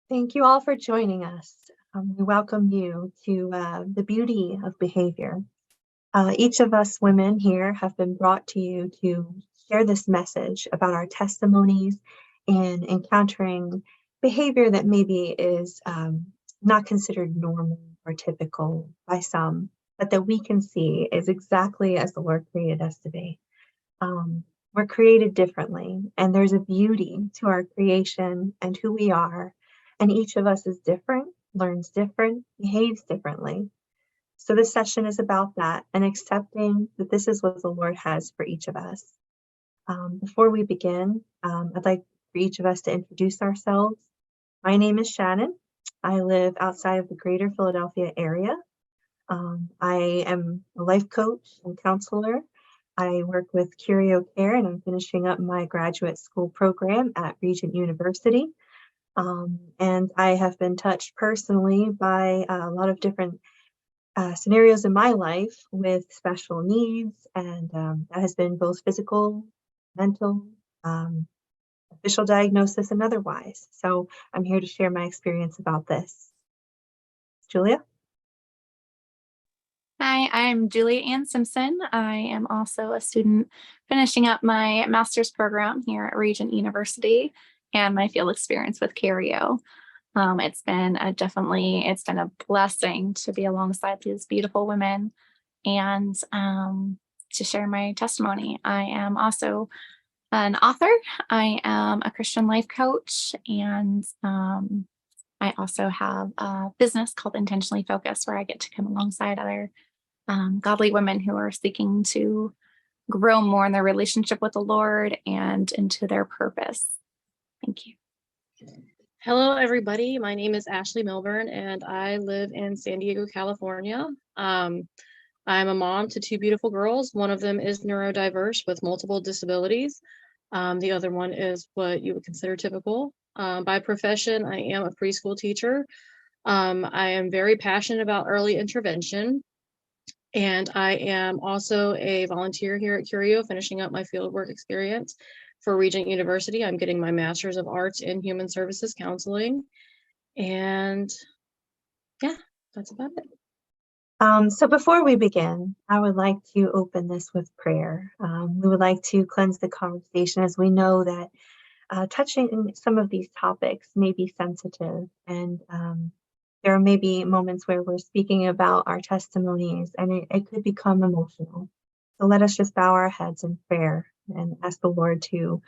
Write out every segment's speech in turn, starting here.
Thank you all for joining us. We welcome you to the beauty of behavior. Each of us women here have been brought to you to share this message about our testimonies in encountering behavior that maybe is not considered normal or typical by some, but that we can see is exactly as the Lord created us to be. We're created differently, and there's a beauty to our creation and who we are. And each of us is different, learns different, behaves differently. So this session is about that and accepting that this is what the Lord has for each of us. Before we begin, I'd like for each of us to introduce ourselves. My name is Shannon. I live outside of the greater Philadelphia area. I am a life coach and counselor. I work with Curio Care, and I'm finishing up my graduate school program at Regent University. And I have been touched personally by a lot of different scenarios in my life with special needs, and that has been both physical, mental, official diagnosis, and otherwise. So I'm here to share my experience about this. Julia? Hi, I'm Julia Anne Simpson. I am also a student finishing up my master's program here at Regent University and my field experience with Curio. It's been a blessing to be alongside these beautiful women and to share my testimony. I am also an author. I am a Christian life coach, and I also have a business called Intentionally Focused, where I get to come alongside other godly women who are seeking to grow more in their relationship with the Lord and into their purpose. Thank you. Hello, everybody. My name is Ashley Milburn, and I live in San Diego, California. I'm a mom to two beautiful girls. One of them is neurodiverse with multiple disabilities. The other one is what you would consider typical. By profession, I am a preschool teacher. I am very passionate about early intervention. And I am also a volunteer here at Curio, finishing up my fieldwork experience for Regent University. I'm getting my Master's of Arts in Human Services Counseling. And yeah, that's about it. So before we begin, I would like to open this with prayer. We would like to cleanse the conversation, as we know that touching some of these topics may be sensitive, and there may be moments where we're speaking about our testimonies and it could become emotional. So let us just bow our heads in prayer and ask the Lord to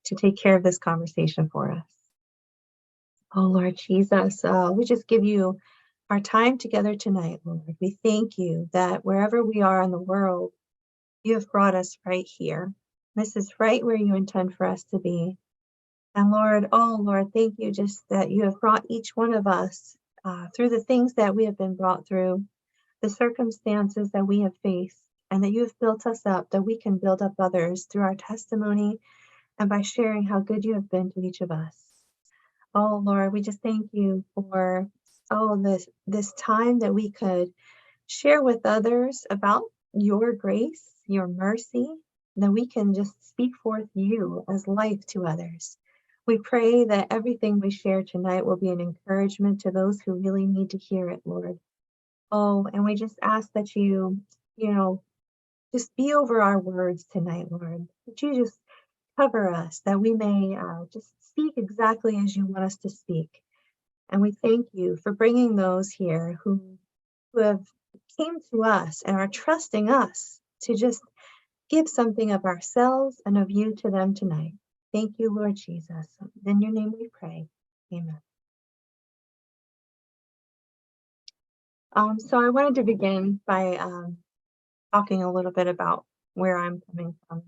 take care of this conversation for us. Oh, Lord Jesus, we just give you our time together tonight, Lord. We thank you that wherever we are in the world, you have brought us right here. This is right where you intend for us to be. And Lord, oh Lord, thank you just that you have brought each one of us through the things that we have been brought through, the circumstances that we have faced, and that you have built us up, that we can build up others through our testimony and by sharing how good you have been to each of us. Oh Lord, we just thank you for this time that we could share with others about your grace, your mercy, that we can just speak forth you as life to others. We pray that everything we share tonight will be an encouragement to those who really need to hear it, Lord. Oh, and we just ask that you just be over our words tonight, Lord. That you just cover us, that we may just speak exactly as you want us to speak. And we thank you for bringing those here who have came to us and are trusting us to just give something of ourselves and of you to them tonight. Thank you, Lord Jesus. In your name we pray. Amen. So I wanted to begin by talking a little bit about where I'm coming from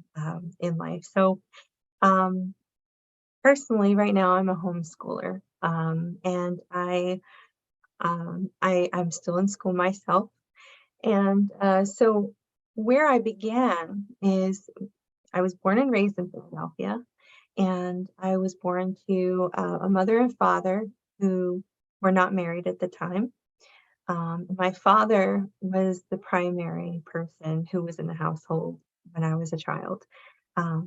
in life. So personally, right now I'm a homeschooler, and I'm still in school myself. And so where I began is I was born and raised in Philadelphia, and I was born to a mother and father who were not married at the time. My father was the primary person who was in the household when I was a child.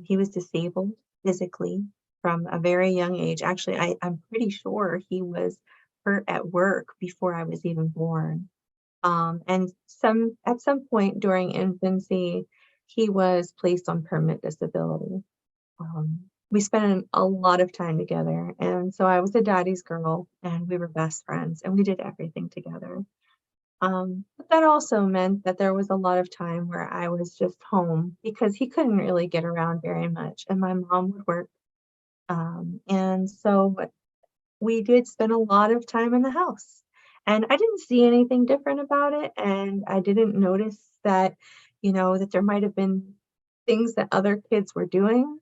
He was disabled physically, from a very young age. Actually, I'm pretty sure he was hurt at work before I was even born. And at some point during infancy, he was placed on permanent disability. We spent a lot of time together, and so I was a daddy's girl, and we were best friends, and we did everything together. But that also meant that there was a lot of time where I was just home because he couldn't really get around very much, and my mom would work. And so we did spend a lot of time in the house. And I didn't see anything different about it, and I didn't notice that, that there might have been things that other kids were doing.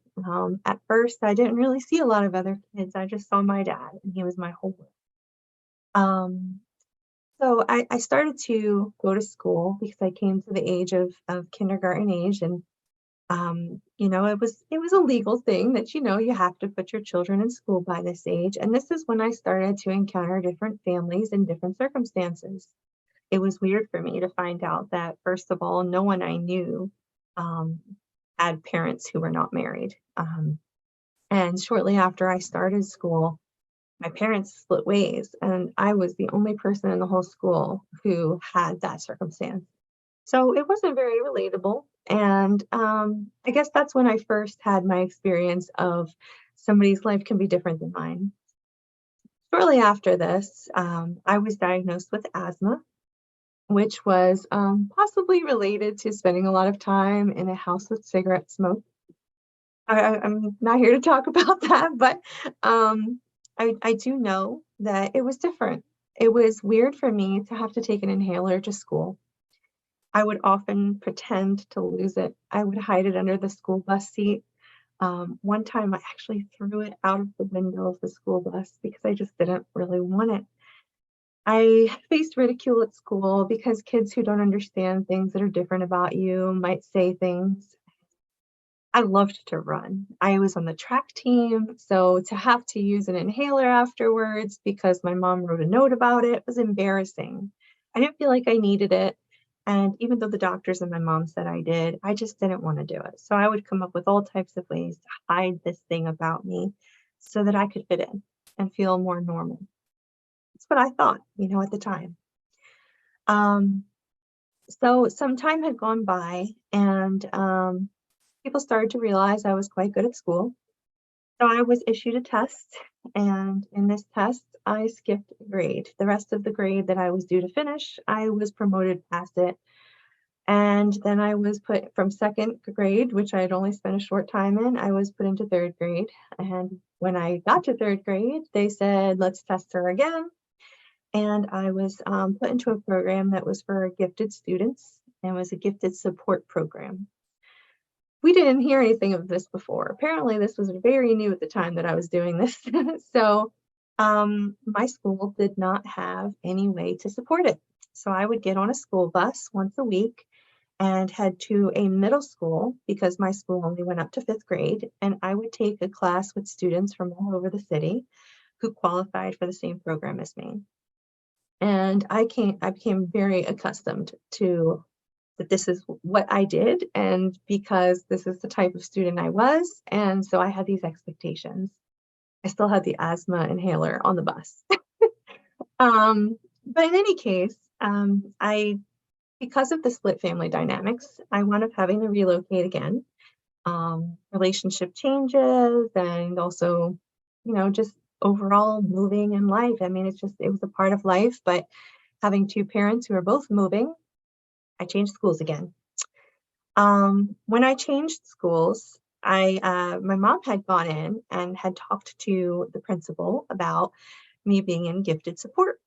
At first, I didn't really see a lot of other kids. I just saw my dad, and he was my whole world. Um, so I started to go to school because I came to the age of kindergarten age, and it was a legal thing that you have to put your children in school by this age. And this is when I started to encounter different families and different circumstances. It was weird for me to find out that, first of all, no one I knew um, had parents who were not married. And shortly after I started school, my parents split ways, and I was the only person in the whole school who had that circumstance. So it wasn't very relatable. And I guess that's when I first had my experience of somebody's life can be different than mine. Shortly after this, I was diagnosed with asthma, which was possibly related to spending a lot of time in a house with cigarette smoke. I'm not here to talk about that, but I do know that it was different. It was weird for me to have to take an inhaler to school. I would often pretend to lose it. I would hide it under the school bus seat. One time I actually threw it out of the window of the school bus because I just didn't really want it. I faced ridicule at school because kids who don't understand things that are different about you might say things. I loved to run. I was on the track team, so to have to use an inhaler afterwards because my mom wrote a note about it was embarrassing. I didn't feel like I needed it. And even though the doctors and my mom said I did, I just didn't want to do it. So I would come up with all types of ways to hide this thing about me so that I could fit in and feel more normal. That's what I thought, at the time. Um, so some time had gone by, and people started to realize I was quite good at school. So I was issued a test, and in this test, I skipped a grade. The rest of the grade that I was due to finish, I was promoted past it. And then I was put from second grade, which I had only spent a short time in, I was put into third grade. And when I got to third grade, they said, let's test her again. And I was put into a program that was for gifted students and was a gifted support program. We didn't hear anything of this before. Apparently, this was very new at the time that I was doing this. So my school did not have any way to support it. So I would get on a school bus once a week and head to a middle school because my school only went up to fifth grade. And I would take a class with students from all over the city who qualified for the same program as me. And I became very accustomed to that this is what I did, and because this is the type of student I was, and so I had these expectations. I still had the asthma inhaler on the bus. But in any case, because of the split family dynamics, I wound up having to relocate again. Relationship changes, and also, just overall moving in life. I mean, it was a part of life, but having two parents who are both moving, I changed schools again. When I changed schools, my mom had gone in and had talked to the principal about me being in gifted support.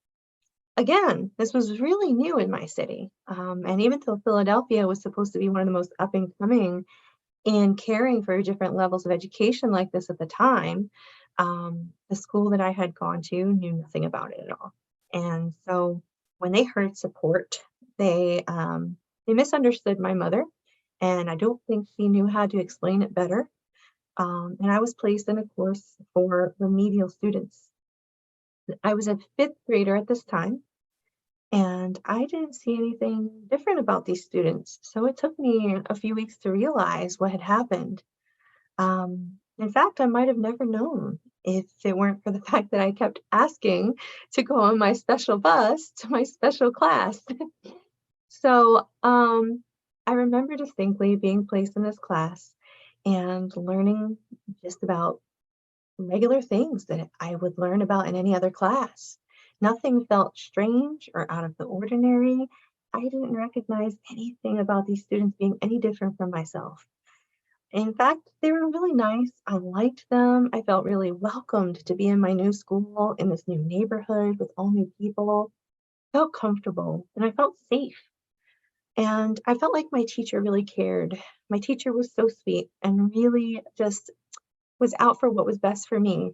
Again, this was really new in my city. And even though Philadelphia was supposed to be one of the most up and coming in caring for different levels of education like this at the time, the school that I had gone to knew nothing about it at all. And so when they heard support, they misunderstood my mother, and I don't think she knew how to explain it better. And I was placed in a course for remedial students. I was a fifth grader at this time, and I didn't see anything different about these students. So it took me a few weeks to realize what had happened. In fact, I might have never known if it weren't for the fact that I kept asking to go on my special bus to my special class. So, I remember distinctly being placed in this class and learning just about regular things that I would learn about in any other class. Nothing felt strange or out of the ordinary. I didn't recognize anything about these students being any different from myself. In fact, they were really nice. I liked them. I felt really welcomed to be in my new school, in this new neighborhood with all new people. Felt comfortable and I felt safe. And I felt like my teacher really cared. My teacher was so sweet and really just was out for what was best for me.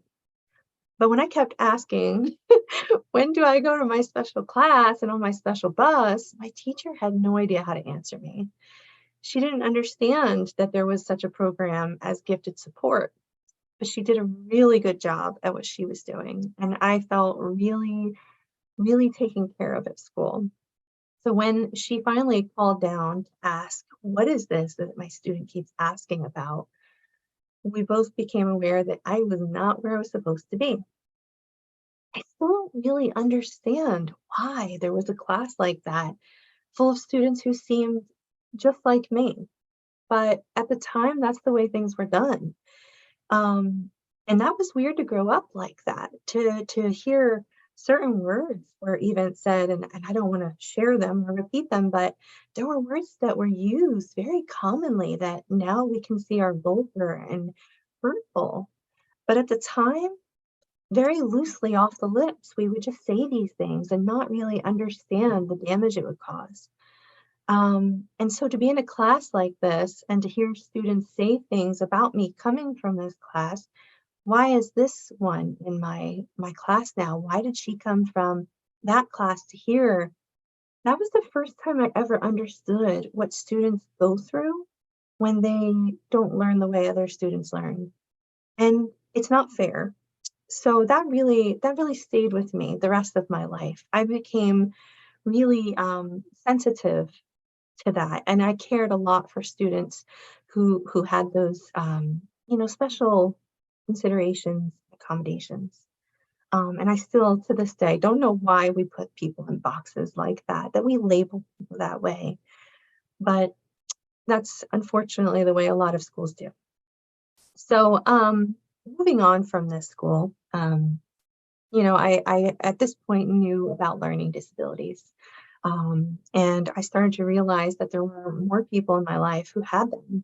But when I kept asking, when do I go to my special class and on my special bus, my teacher had no idea how to answer me. She didn't understand that there was such a program as gifted support, but she did a really good job at what she was doing. And I felt really, really taken care of at school. So when she finally called down to ask, what is this that my student keeps asking about? We both became aware that I was not where I was supposed to be. I still don't really understand why there was a class like that full of students who seemed just like me. But at the time, that's the way things were done. Um, and that was weird to grow up like that, to hear certain words were even said, and I don't want to share them or repeat them, but there were words that were used very commonly that now we can see are vulgar and hurtful. But at the time, very loosely off the lips, we would just say these things and not really understand the damage it would cause. And so to be in a class like this and to hear students say things about me coming from this class, why is this one in my class now? Why did she come from that class to here? That was the first time I ever understood what students go through when they don't learn the way other students learn. And it's not fair. So that really stayed with me the rest of my life. I became really sensitive to that, and I cared a lot for students who had those special considerations, accommodations. And I still to this day don't know why we put people in boxes like that, that we label people that way. But that's unfortunately the way a lot of schools do. So moving on from this school, I at this point knew about learning disabilities. And I started to realize that there were more people in my life who had them.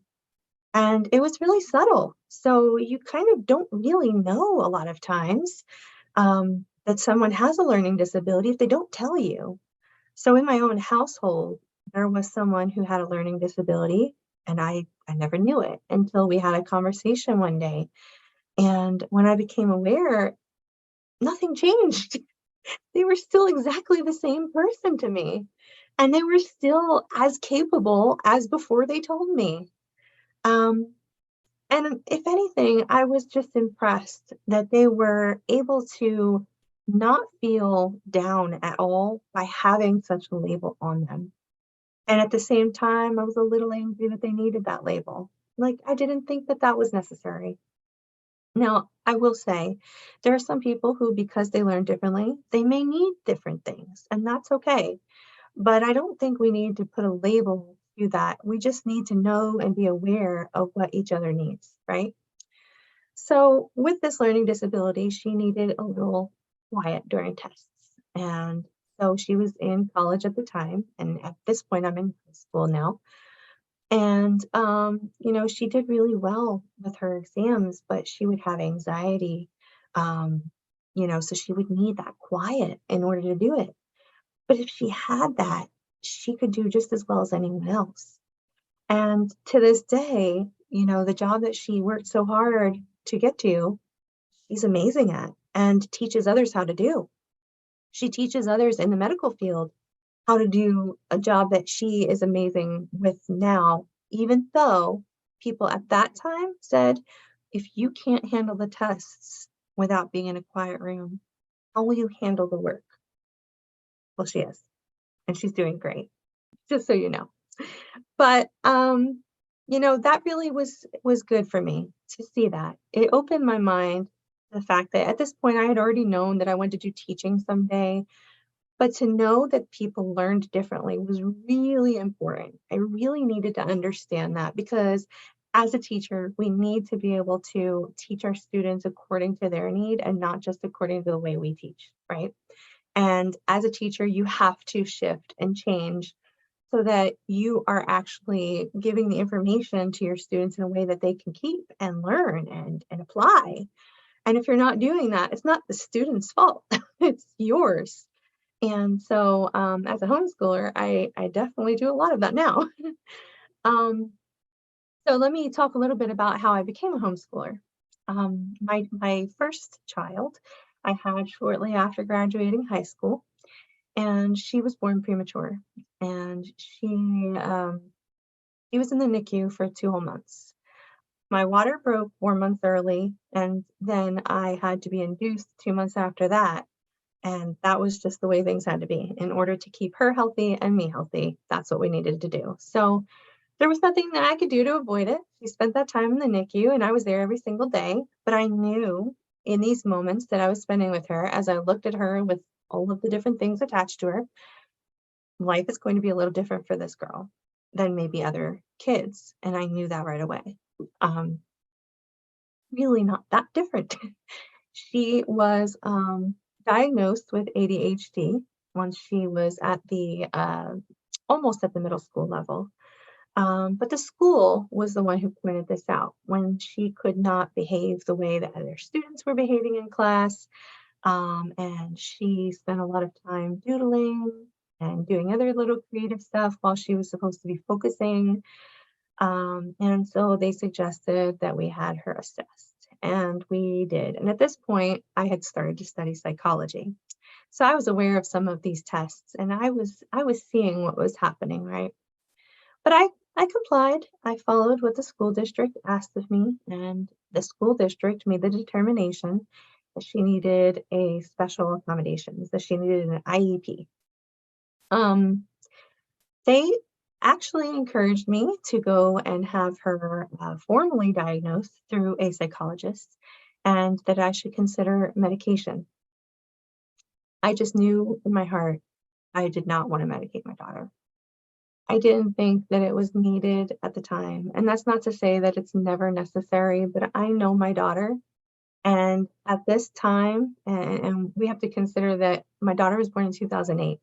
And it was really subtle. So you kind of don't really know a lot of times that someone has a learning disability if they don't tell you. So in my own household, there was someone who had a learning disability, and I never knew it until we had a conversation one day. And when I became aware, nothing changed. They were still exactly the same person to me, and they were still as capable as before they told me. Um, and if anything, I was just impressed that they were able to not feel down at all by having such a label on them. And at the same time, I was a little angry that they needed that label. Like, I didn't think that that was necessary. Now, I will say there are some people who, because they learn differently, they may need different things, and that's okay. But I don't think we need to put a label to that. We just need to know and be aware of what each other needs, right? So, with this learning disability, she needed a little quiet during tests. And so she was in college at the time, and at this point, I'm in high school now. And, she did really well with her exams, but she would have anxiety. Um, so she would need that quiet in order to do it. But if she had that, she could do just as well as anyone else. And to this day, the job that she worked so hard to get to, she's amazing at and teaches others how to do. She teaches others in the medical field how to do a job that she is amazing with now, even though people at that time said, if you can't handle the tests without being in a quiet room, how will you handle the work? Well, she is, and she's doing great, just so you know. But that really was good for me to see that. It opened my mind to the fact that at this point I had already known that I wanted to do teaching someday, but to know that people learned differently was really important. I really needed to understand that because as a teacher, we need to be able to teach our students according to their need and not just according to the way we teach, right? And as a teacher, you have to shift and change so that you are actually giving the information to your students in a way that they can keep and learn and apply. And if you're not doing that, it's not the student's fault, it's yours. And so as a homeschooler, I definitely do a lot of that now. um, so let me talk a little bit about how I became a homeschooler. My first child I had shortly after graduating high school, and she was born premature. And she was in the NICU for 2 whole months. My water broke 4 months early, and then I had to be induced 2 months after that. And that was just the way things had to be. In order to keep her healthy and me healthy, that's what we needed to do. So there was nothing that I could do to avoid it. She spent that time in the NICU, and I was there every single day. But I knew in these moments that I was spending with her, as I looked at her with all of the different things attached to her, life is going to be a little different for this girl than maybe other kids. And I knew that right away. Um, really not that different. She was diagnosed with ADHD once she was at the almost at the middle school level. But the school was the one who pointed this out when she could not behave the way that other students were behaving in class. And she spent a lot of time doodling and doing other little creative stuff while she was supposed to be focusing. And so they suggested that we had her assessed, and we did. And at this point, I had started to study psychology. So I was aware of some of these tests, and I was seeing what was happening, right? But I complied. I followed what the school district asked of me, and the school district made the determination that she needed a special accommodations, that she needed an IEP. Um, they actually encouraged me to go and have her formally diagnosed through a psychologist and that I should consider medication. I just knew in my heart I did not want to medicate my daughter. I didn't think that it was needed at the time. And that's not to say that it's never necessary, but I know my daughter. And at this time, and we have to consider that my daughter was born in 2008.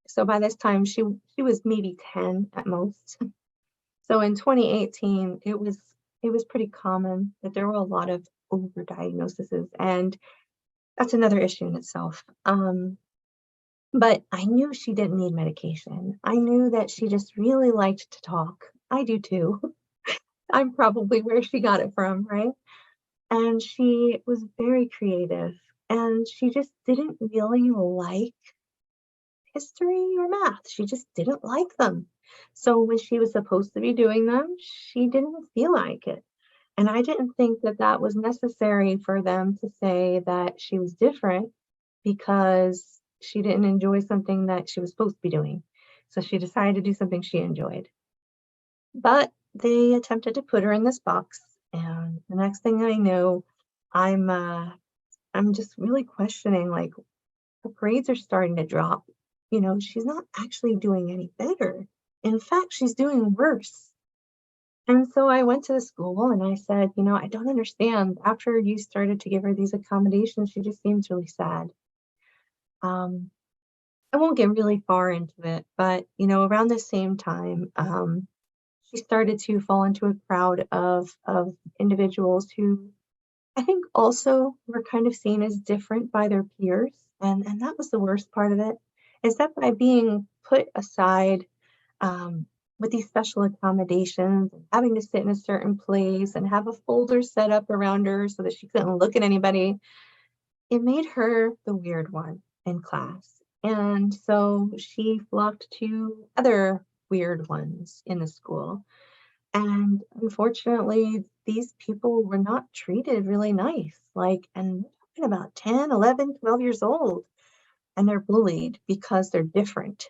So by this time, she was maybe 10 at most. So in 2018, it was pretty common that there were a lot of overdiagnoses, and that's another issue in itself. But I knew she didn't need medication. I knew that she just really liked to talk. I do too. I'm probably where she got it from, right? And she was very creative, and she just didn't really like history or math. She just didn't like them. So when she was supposed to be doing them, she didn't feel like it. And I didn't think that that was necessary for them to say that she was different because she didn't enjoy something that she was supposed to be doing. So she decided to do something she enjoyed. But they attempted to put her in this box, and the next thing I know, I'm uh, I'm just really questioning, like, her grades are starting to drop. She's not actually doing any better. In fact, she's doing worse. And so I went to the school and I said, I don't understand. After you started to give her these accommodations, she just seems really sad. Um, I won't get really far into it, but around the same time, she started to fall into a crowd of individuals who I think also were kind of seen as different by their peers. And that was the worst part of it, is that by being put aside um, with these special accommodations and having to sit in a certain place and have a folder set up around her so that she couldn't look at anybody, it made her the weird one in class. And so she flocked to other weird ones in the school. And unfortunately, these people were not treated really nice. And we're talking about 10, 11, 12 years old, and they're bullied because they're different.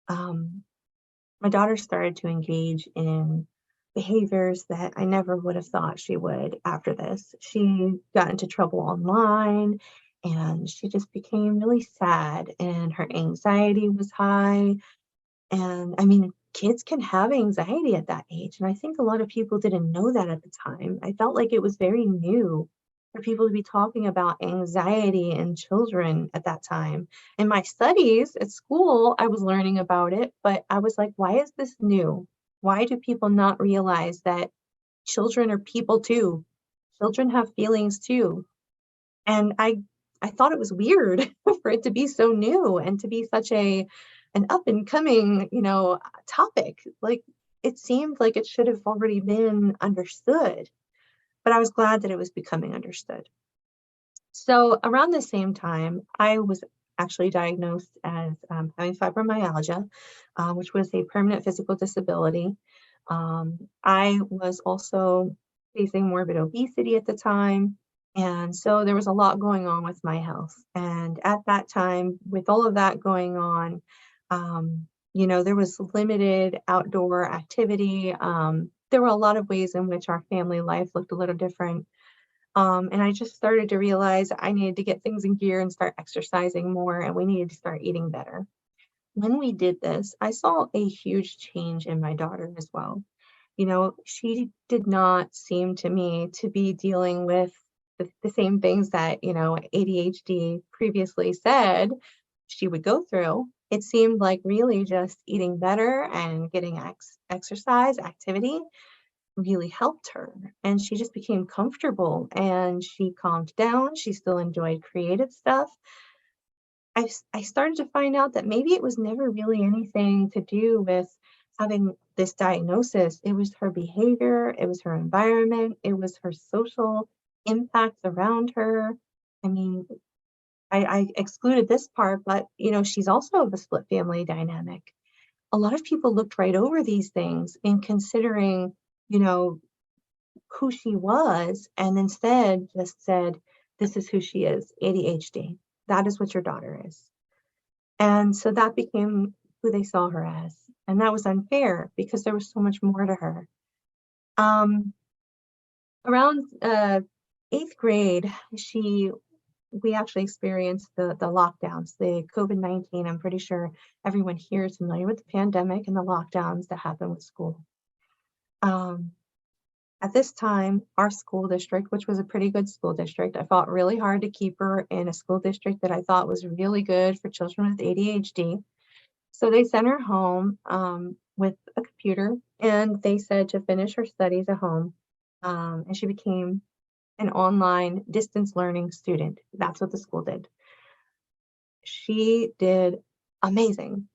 My daughter started to engage in behaviors that I never would have thought she would after this. She got into trouble online and she just became really sad and her anxiety was high. And I mean, kids can have anxiety at that age. And I think a lot of people didn't know that at the time. I felt like it was very new for people to be talking about anxiety in children at that time. In my studies at school, I was learning about it, but I was like, why is this new? Why do people not realize that children are people too? Children have feelings too. And I thought it was weird for it to be so new and to be such an up and coming, topic. Like it seemed like it should have already been understood, but I was glad that it was becoming understood. So around the same time, I was actually diagnosed as having fibromyalgia, which was a permanent physical disability. I was also facing morbid obesity at the time. And so there was a lot going on with my health. And at that time, with all of that going on, there was limited outdoor activity. There were a lot of ways in which our family life looked a little different. And I just started to realize I needed to get things in gear and start exercising more, and we needed to start eating better. When we did this, I saw a huge change in my daughter as well. She did not seem to me to be dealing with the same things that, ADHD previously said she would go through. It seemed like really just eating better and getting exercise, activity really helped her. And she just became comfortable and she calmed down. She still enjoyed creative stuff. I started to find out that maybe it was never really anything to do with having this diagnosis. It was her behavior, it was her environment, it was her social impacts around her. I mean, I excluded this part, but she's also of a split family dynamic. A lot of people looked right over these things in considering, you know, who she was, and instead just said, this is who she is, ADHD. That is what your daughter is. And so that became who they saw her as. And that was unfair because there was so much more to her. Around 8th grade, we actually experienced the lockdowns, the COVID-19. I'm pretty sure everyone here is familiar with the pandemic and the lockdowns that happened with school. At this time, our school district, which was a pretty good school district, I fought really hard to keep her in a school district that I thought was really good for children with ADHD. So they sent her home with a computer, and they said to finish her studies at home. And she became an online distance learning student. That's what the school did. She did amazing.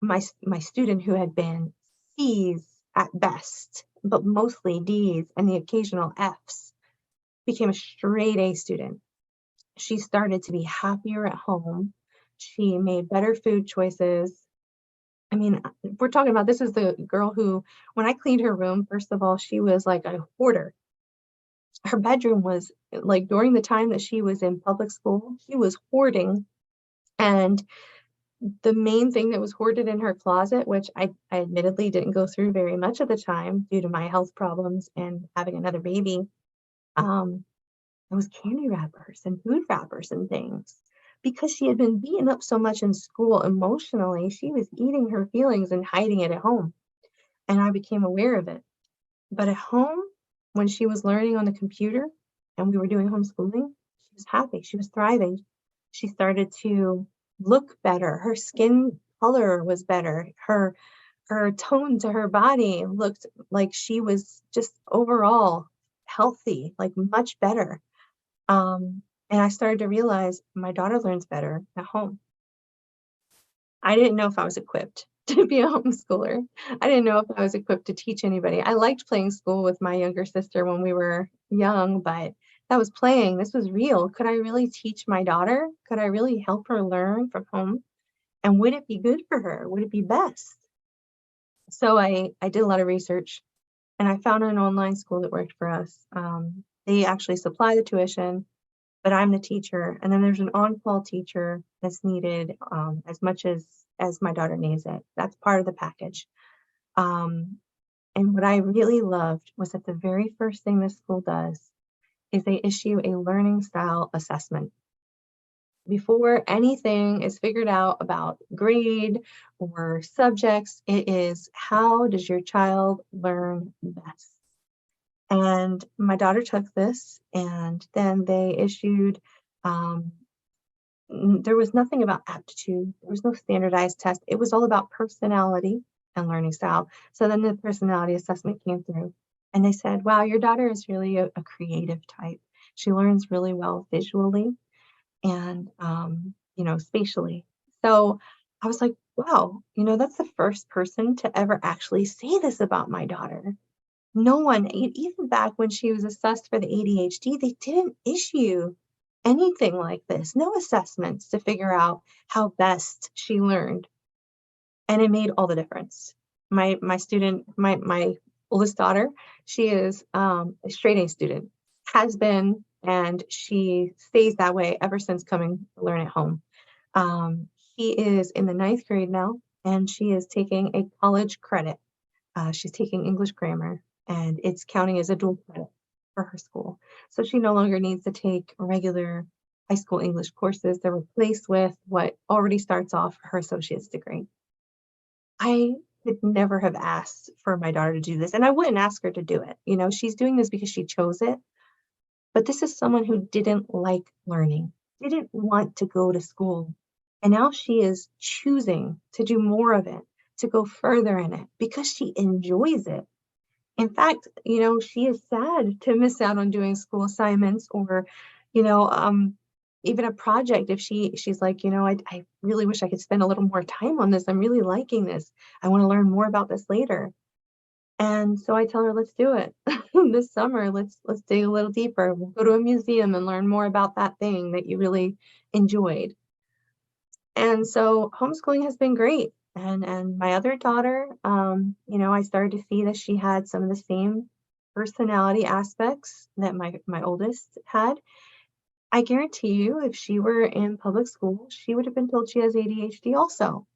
My student, who had been C's at best, but mostly D's and the occasional F's, became a straight A student. She started to be happier at home. She made better food choices. I mean, we're talking about, this is the girl who, when I cleaned her room, first of all, she was like a hoarder. Her bedroom was like, during the time that she was in public school, she was hoarding. And the main thing that was hoarded in her closet, which I admittedly didn't go through very much at the time due to my health problems and having another baby, it was candy wrappers and food wrappers and things. Because she had been beaten up so much in school emotionally, she was eating her feelings and hiding it at home. And I became aware of it. But at home, when she was learning on the computer and we were doing homeschooling, she was happy, she was thriving. She started to look better. Her skin color was better. Her tone to her body looked like she was just overall healthy, like much better. And I started to realize my daughter learns better at home. I didn't know if I was equipped to be a homeschooler. I didn't know if I was equipped to teach anybody. I liked playing school with my younger sister when we were young, but that was playing. This was real. Could I really teach my daughter? Could I really help her learn from home? And would it be good for her? Would it be best? So I did a lot of research and I found an online school that worked for us. They actually supply the tuition, but I'm the teacher. And then there's an on-call teacher that's needed as much as my daughter needs it. That's part of the package. And what I really loved was that the very first thing this school does is they issue a learning style assessment. Before anything is figured out about grade or subjects, it is how does your child learn best? And my daughter took this, and then they issued, um, there was nothing about aptitude, there was no standardized test. It was all about personality and learning style. So then the personality assessment came through, and they said, wow, your daughter is really a creative type. She learns really well visually and spatially. So I was like, wow, that's the first person to ever actually say this about my daughter. No one, even back when she was assessed for the ADHD, they didn't issue anything like this, no assessments to figure out how best she learned. And it made all the difference. My student, my oldest daughter, she is a straight A student, has been, and she stays that way ever since coming to learn at home. She is in the ninth grade now, and she is taking a college credit. She's taking English grammar, and it's counting as a dual credit for her school. So she no longer needs to take regular high school English courses. They're replaced with what already starts off her associate's degree. I could never have asked for my daughter to do this, and I wouldn't ask her to do it. She's doing this because she chose it. But this is someone who didn't like learning, didn't want to go to school. And now she is choosing to do more of it, to go further in it because she enjoys it. In fact, she is sad to miss out on doing school assignments or, you know, um, even a project. If she's like, I really wish I could spend a little more time on this. I'm really liking this. I want to learn more about this later. And so I tell her, let's do it this summer. Let's dig a little deeper. We'll go to a museum and learn more about that thing that you really enjoyed. And so homeschooling has been great. And my other daughter, I started to see that she had some of the same personality aspects that my oldest had. I guarantee you, if she were in public school, she would have been told she has ADHD also.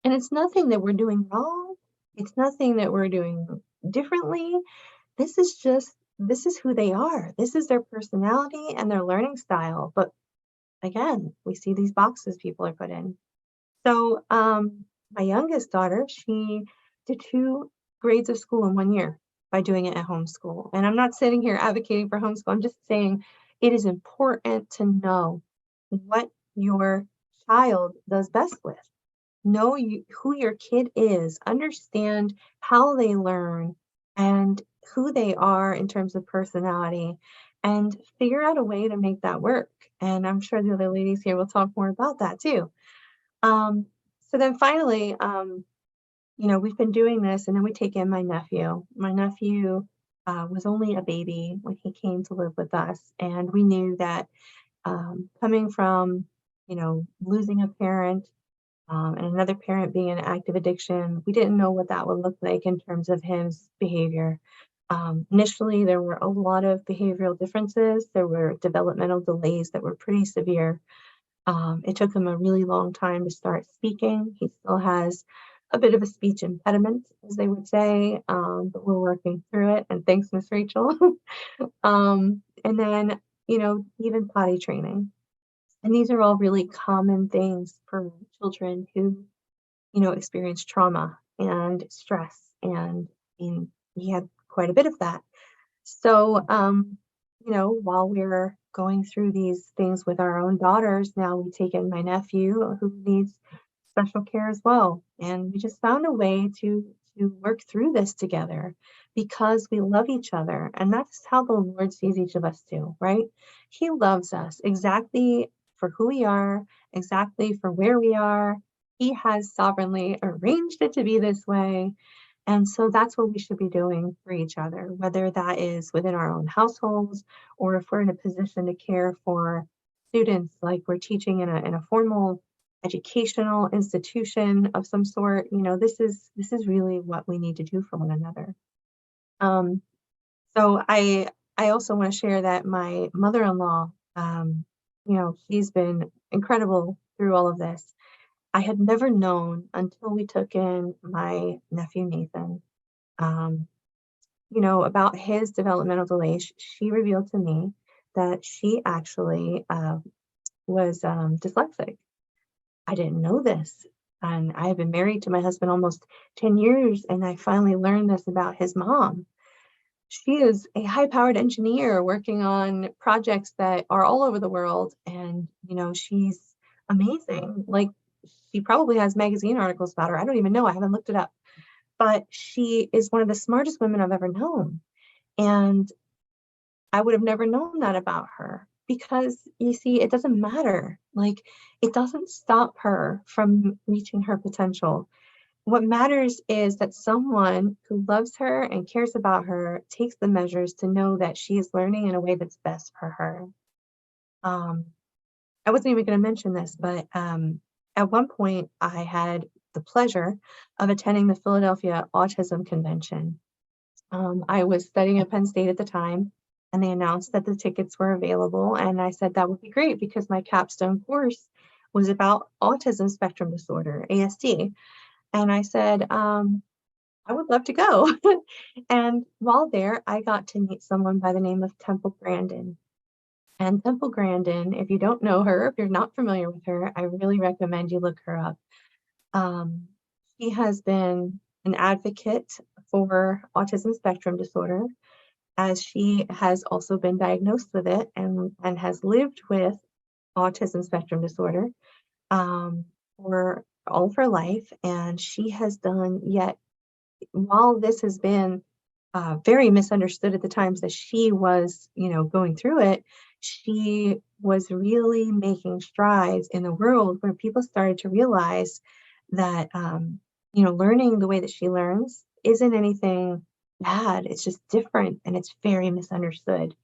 And it's nothing that we're doing wrong. It's nothing that we're doing differently. This is who they are. This is their personality and their learning style. But again, we see these boxes people are put in. So my youngest daughter, she did 2 grades of school in 1 year by doing it at homeschool. And I'm not sitting here advocating for homeschool. I'm just saying it is important to know what your child does best with. Know who your kid is, understand how they learn and who they are in terms of personality, and figure out a way to make that work. And I'm sure the other ladies here will talk more about that too. Um, so then finally, we've been doing this, and then we take in my nephew. My nephew was only a baby when he came to live with us, and we knew that coming from, losing a parent and another parent being in active addiction, we didn't know what that would look like in terms of his behavior. Initially, there were a lot of behavioral differences. There were developmental delays that were pretty severe. It took him a really long time to start speaking. He still has a bit of a speech impediment, as they would say, but we're working through it. And thanks, Miss Rachel. And then, even potty training. And these are all really common things for children who, experience trauma and stress. And he had quite a bit of that. So, while we're going through these things with our own daughters, now we take in my nephew who needs special care as well. And we just found a way to work through this together because we love each other. And that's how the Lord sees each of us too, right? He loves us exactly for who we are, exactly for where we are. He has sovereignly arranged it to be this way. And so that's what we should be doing for each other, whether that is within our own households or if we're in a position to care for students, like we're teaching in a formal educational institution of some sort. This is really what we need to do for one another. So I also want to share that my mother-in-law, she's been incredible through all of this. I had never known until we took in my nephew Nathan about his developmental delay, she revealed to me that she actually was dyslexic. I didn't know this. And I have been married to my husband almost 10 years, and I finally learned this about his mom. She is a high-powered engineer working on projects that are all over the world, and, she's amazing. Like, she probably has magazine articles about her. I don't even know. I haven't looked it up. But she is one of the smartest women I've ever known. And I would have never known that about her because you see, it doesn't matter. Like, it doesn't stop her from reaching her potential. What matters is that someone who loves her and cares about her takes the measures to know that she is learning in a way that's best for her. Um, I wasn't even going to mention this, but at one point I had the pleasure of attending the Philadelphia Autism Convention. I was studying at Penn State at the time, and they announced that the tickets were available. And I said that would be great because my capstone course was about autism spectrum disorder, ASD. And I said, I would love to go. And while there, I got to meet someone by the name of Temple Grandin. And Temple Grandin, if you don't know her, if you're not familiar with her, I really recommend you look her up. She has been an advocate for autism spectrum disorder, as she has also been diagnosed with it and has lived with autism spectrum disorder for all of her life. And she has done yet, while this has been very misunderstood at the times that she was, going through it, she was really making strides in the world where people started to realize that, learning the way that she learns isn't anything bad. It's just different and it's very misunderstood.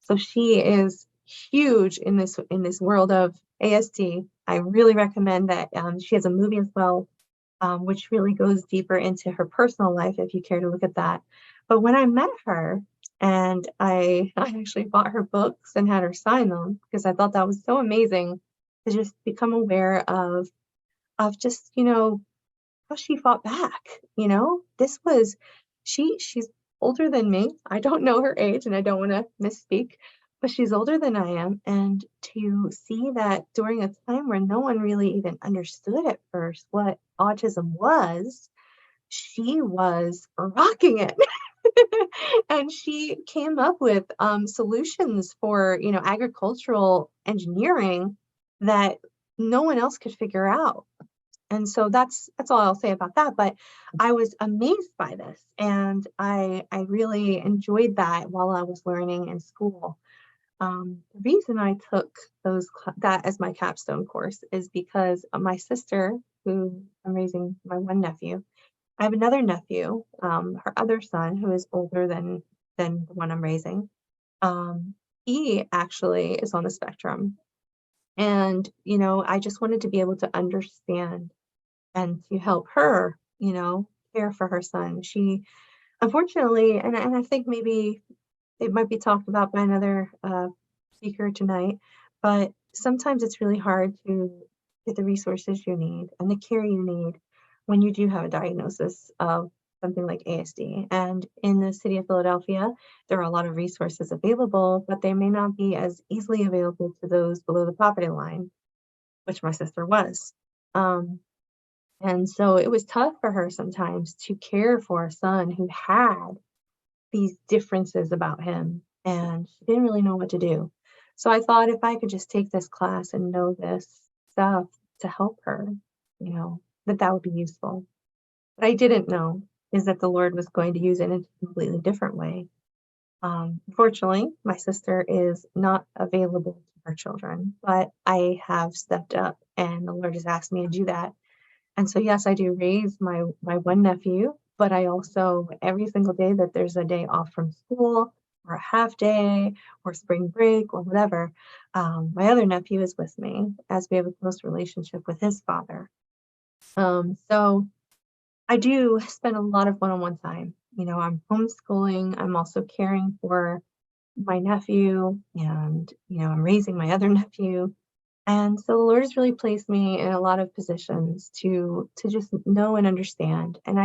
So she is huge in this world of ASD. I really recommend that. She has a movie as well, which really goes deeper into her personal life if you care to look at that. But when I met her, and I actually bought her books and had her sign them because I thought that was so amazing to just become aware of just, how she fought back. This was, she's older than me. I don't know her age and I don't want to misspeak, but she's older than I am. And to see that during a time where no one really even understood at first what autism was, she was rocking it. And she came up with solutions for, agricultural engineering that no one else could figure out. And so that's all I'll say about that. But I was amazed by this, and I really enjoyed that while I was learning in school. The reason I took that as my capstone course is because my sister, who I'm raising my one nephew, I have another nephew, her other son, who is older than the one I'm raising. He actually is on the spectrum. And, I just wanted to be able to understand and to help her, care for her son. She, unfortunately, and I think maybe it might be talked about by another speaker tonight, but sometimes it's really hard to get the resources you need and the care you need when you do have a diagnosis of something like ASD. And in the city of Philadelphia, there are a lot of resources available, but they may not be as easily available to those below the poverty line, which my sister was. And so it was tough for her sometimes to care for a son who had these differences about him, and she didn't really know what to do. So I thought if I could just take this class and know this stuff to help her, that would be useful. What I didn't know is that the Lord was going to use it in a completely different way. Fortunately, my sister is not available to her children, but I have stepped up and the Lord has asked me to do that. And so, yes, I do raise my one nephew, but I also, every single day that there's a day off from school or a half day or spring break or whatever, my other nephew is with me as we have a close relationship with his father. So I do spend a lot of one-on-one time. I'm homeschooling. I'm also caring for my nephew and, I'm raising my other nephew. And so the Lord has really placed me in a lot of positions to just know and understand. And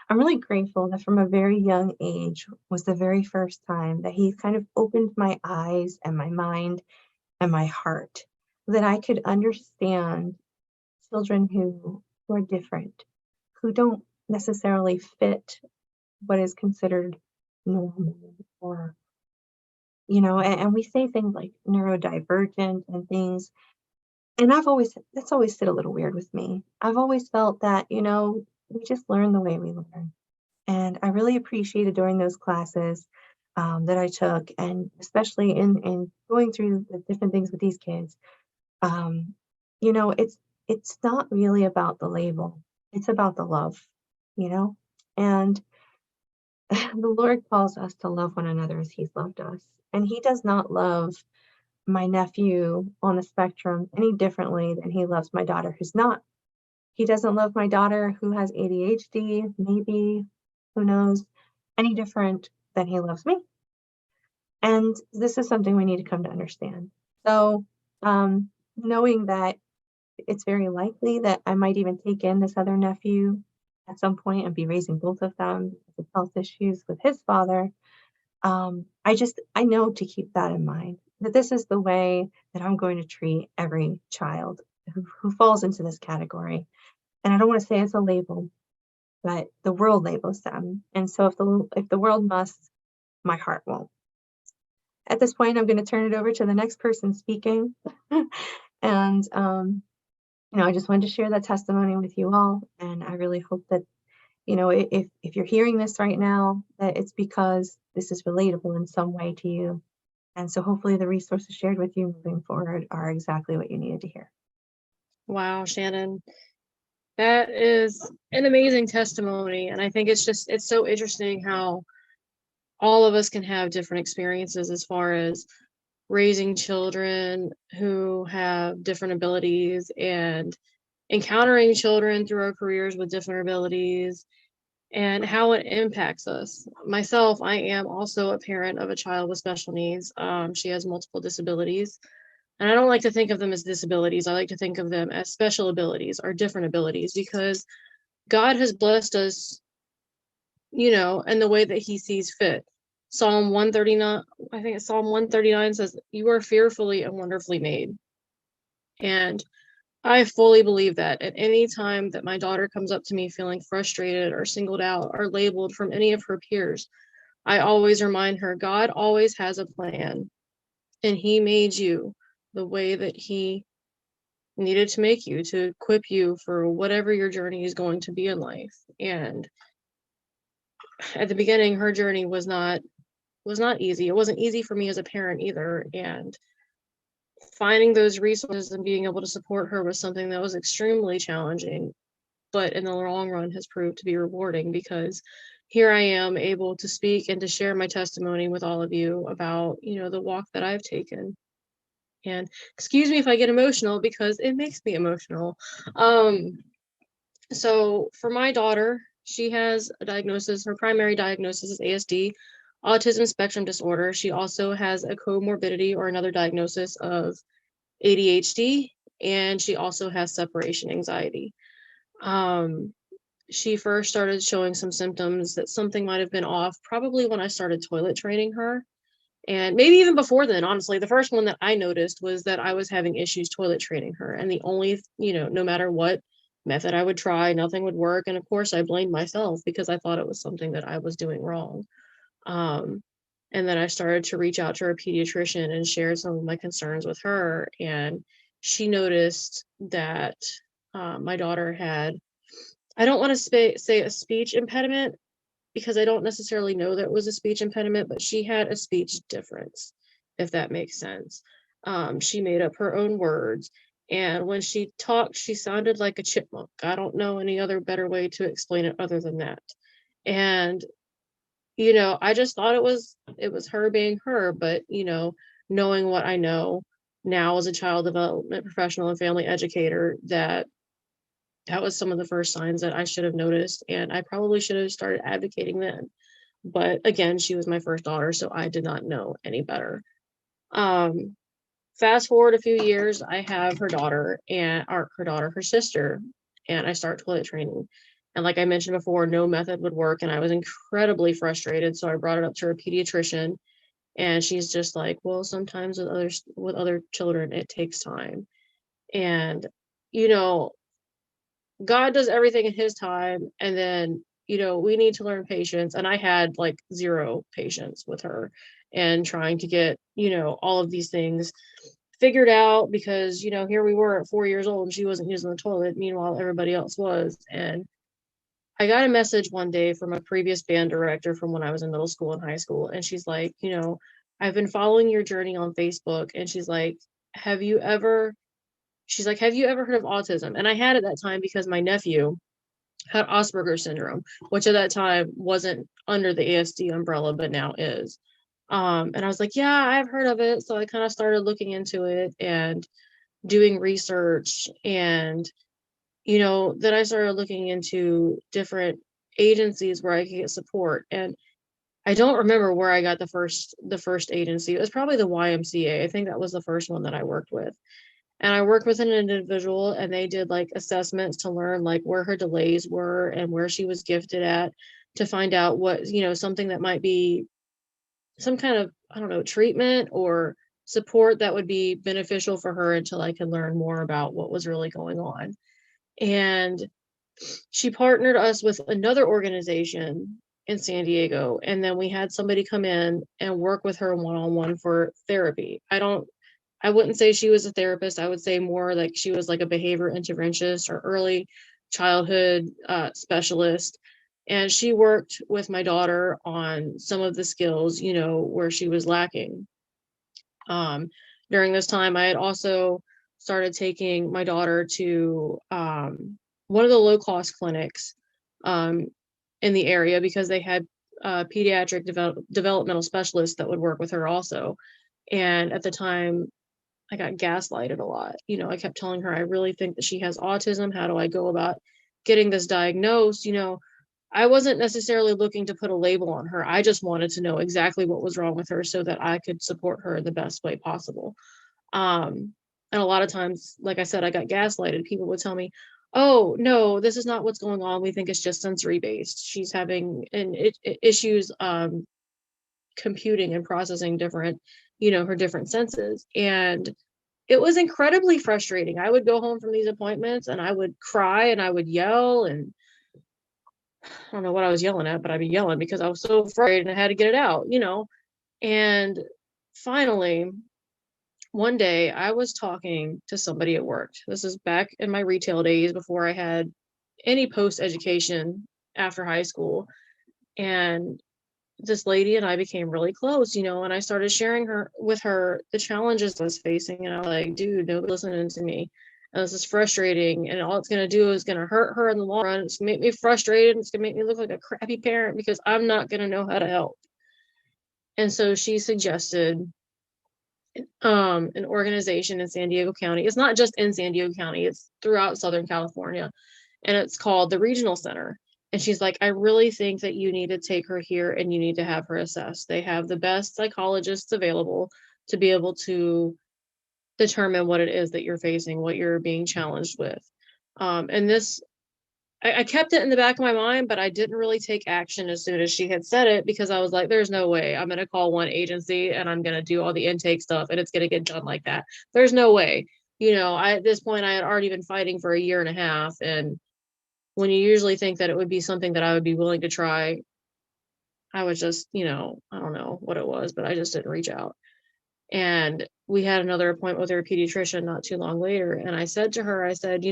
I'm really grateful that from a very young age was the very first time that he kind of opened my eyes and my mind and my heart, that I could understand children who are different, who don't necessarily fit what is considered normal, or and we say things like neurodivergent and things, and that's always sit a little weird with me. I've always felt that, we just learn the way we learn. And I really appreciated during those classes that I took, and especially in going through the different things with these kids. Um, it's not really about the label; it's about the love, you know. And the Lord calls us to love one another as He's loved us, and He does not love my nephew on the spectrum any differently than He loves my daughter who's not. He doesn't love my daughter who has ADHD, maybe, who knows, any different than He loves me. And this is something we need to come to understand. So, knowing that it's very likely that I might even take in this other nephew at some point and be raising both of them with health issues with his father, I know to keep that in mind, that this is the way that I'm going to treat every child who falls into this category. And I don't want to say it's a label, but the world labels them. And so if the world must, my heart won't. At this point, I'm going to turn it over to the next person speaking. And I just wanted to share that testimony with you all. And I really hope that, if you're hearing this right now, that it's because this is relatable in some way to you. And so hopefully the resources shared with you moving forward are exactly what you needed to hear. Wow, Shannon, that is an amazing testimony. And I think it's so interesting how all of us can have different experiences as far as raising children who have different abilities and encountering children through our careers with different abilities and how it impacts us. Myself, I am also a parent of a child with special needs. She has multiple disabilities. And I don't like to think of them as disabilities. I like to think of them as special abilities or different abilities, because God has blessed us, in the way that He sees fit. Psalm 139, I think it's Psalm 139 says, "You are fearfully and wonderfully made." And I fully believe that at any time that my daughter comes up to me feeling frustrated or singled out or labeled from any of her peers, I always remind her God always has a plan, and He made you the way that He needed to make you, to equip you for whatever your journey is going to be in life. And at the beginning, her journey was not easy. It wasn't easy for me as a parent either. And finding those resources and being able to support her was something that was extremely challenging, but in the long run has proved to be rewarding, because here I am able to speak and to share my testimony with all of you about, the walk that I've taken. And excuse me if I get emotional, because it makes me emotional. So for my daughter, she has a diagnosis. Her primary diagnosis is ASD, autism spectrum disorder. She also has a comorbidity or another diagnosis of ADHD, and she also has separation anxiety. She first started showing some symptoms that something might have been off probably when I started toilet training her. And maybe even before then, honestly. The first one that I noticed was that I was having issues toilet training her. And the only, no matter what method I would try, nothing would work. And of course, I blamed myself because I thought it was something that I was doing wrong. And then I started to reach out to her pediatrician and share some of my concerns with her. And she noticed that my daughter had, I don't want to say a speech impediment, because I don't necessarily know that it was a speech impediment, but she had a speech difference, if that makes sense. She made up her own words. And when she talked, she sounded like a chipmunk. I don't know any other better way to explain it other than that. And, I just thought it was her being her, but, knowing what I know now as a child development professional and family educator, that was some of the first signs that I should have noticed, and I probably should have started advocating then. But again, she was my first daughter, so I did not know any better. Fast forward a few years, I have her sister, and I start toilet training. And like I mentioned before, no method would work. And I was incredibly frustrated. So I brought it up to her pediatrician, and she's just like, well, sometimes with other children, it takes time. And, you know, God does everything in his time. And then, we need to learn patience. And I had like zero patience with her and trying to get, all of these things figured out, because, here we were at 4 years old and she wasn't using the toilet. Meanwhile, everybody else was. And I got a message one day from a previous band director from when I was in middle school and high school. And she's like, I've been following your journey on Facebook. And she's like, have you ever heard of autism? And I had at that time, because my nephew had Asperger's syndrome, which at that time wasn't under the ASD umbrella, but now is. And I was like, yeah, I've heard of it. So I kind of started looking into it and doing research. And, then I started looking into different agencies where I could get support. And I don't remember where I got the first agency. It was probably the YMCA. I think that was the first one that I worked with. And I worked with an individual, and they did like assessments to learn like where her delays were and where she was gifted at, to find out what, something that might be some kind of, I don't know, treatment or support that would be beneficial for her, until I could learn more about what was really going on. And she partnered us with another organization in San Diego. And then we had somebody come in and work with her one-on-one for therapy. I wouldn't say she was a therapist. I would say more like she was like a behavior interventionist or early childhood specialist. And she worked with my daughter on some of the skills, where she was lacking. During this time, I had also started taking my daughter to one of the low-cost clinics in the area, because they had pediatric developmental specialists that would work with her also. And at the time, I got gaslighted a lot. I kept telling her, I really think that she has autism. How do I go about getting this diagnosed? I wasn't necessarily looking to put a label on her. I just wanted to know exactly what was wrong with her so that I could support her in the best way possible. And a lot of times, like I said, I got gaslighted. People would tell me, oh, no, this is not what's going on. We think it's just sensory based. She's having issues computing and processing different, her different senses. And it was incredibly frustrating. I would go home from these appointments and I would cry and I would yell, and I don't know what I was yelling at, but I'd be yelling because I was so afraid and I had to get it out, And finally, one day I was talking to somebody at work. This is back in my retail days before I had any post education after high school. And this lady and I became really close, and I started sharing with her the challenges I was facing. And I was like, dude, nobody's listening to me. And this is frustrating. And all it's going to do is going to hurt her in the long run. It's going to make me frustrated. It's going to make me look like a crappy parent because I'm not going to know how to help. And so she suggested an organization in San Diego County. It's not just in San Diego County, it's throughout Southern California. And it's called the Regional Center. And she's like, I really think that you need to take her here and you need to have her assessed. They have the best psychologists available to be able to determine what it is that you're facing, what you're being challenged with. And this, I kept it in the back of my mind, but I didn't really take action as soon as she had said it, because I was like, there's no way I'm going to call one agency and I'm going to do all the intake stuff and it's going to get done like that. There's no way. At this point, I had already been fighting for a year and a half. And when you usually think that it would be something that I would be willing to try, I was just, I don't know what it was, but I just didn't reach out. And we had another appointment with her pediatrician not too long later. And I said to her, I said,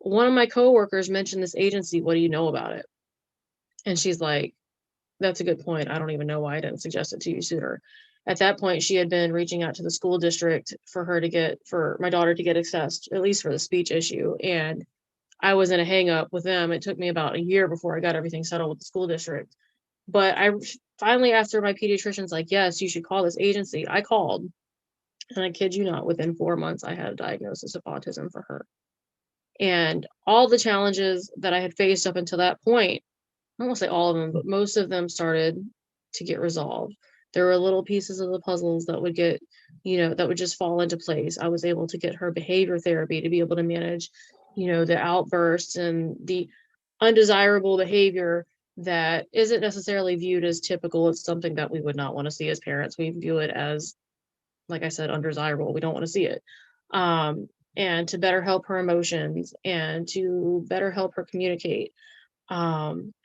one of my coworkers mentioned this agency. What do you know about it? And she's like, that's a good point. I don't even know why I didn't suggest it to you sooner. At that point, she had been reaching out to the school district for my daughter to get assessed, at least for the speech issue. And I was in a hang up with them. It took me about a year before I got everything settled with the school district. But I finally, after my pediatrician's like, yes, you should call this agency, I called. And I kid you not, within 4 months, I had a diagnosis of autism for her. And all the challenges that I had faced up until that point, I won't say all of them, but most of them started to get resolved. There were little pieces of the puzzles that would get, that would just fall into place. I was able to get her behavior therapy to be able to manage, the outbursts and undesirable behavior that isn't necessarily viewed as typical. It's something that we would not want to see as parents. We view it as, like I said, undesirable. We don't want to see it. And to better help her emotions and to better help her communicate.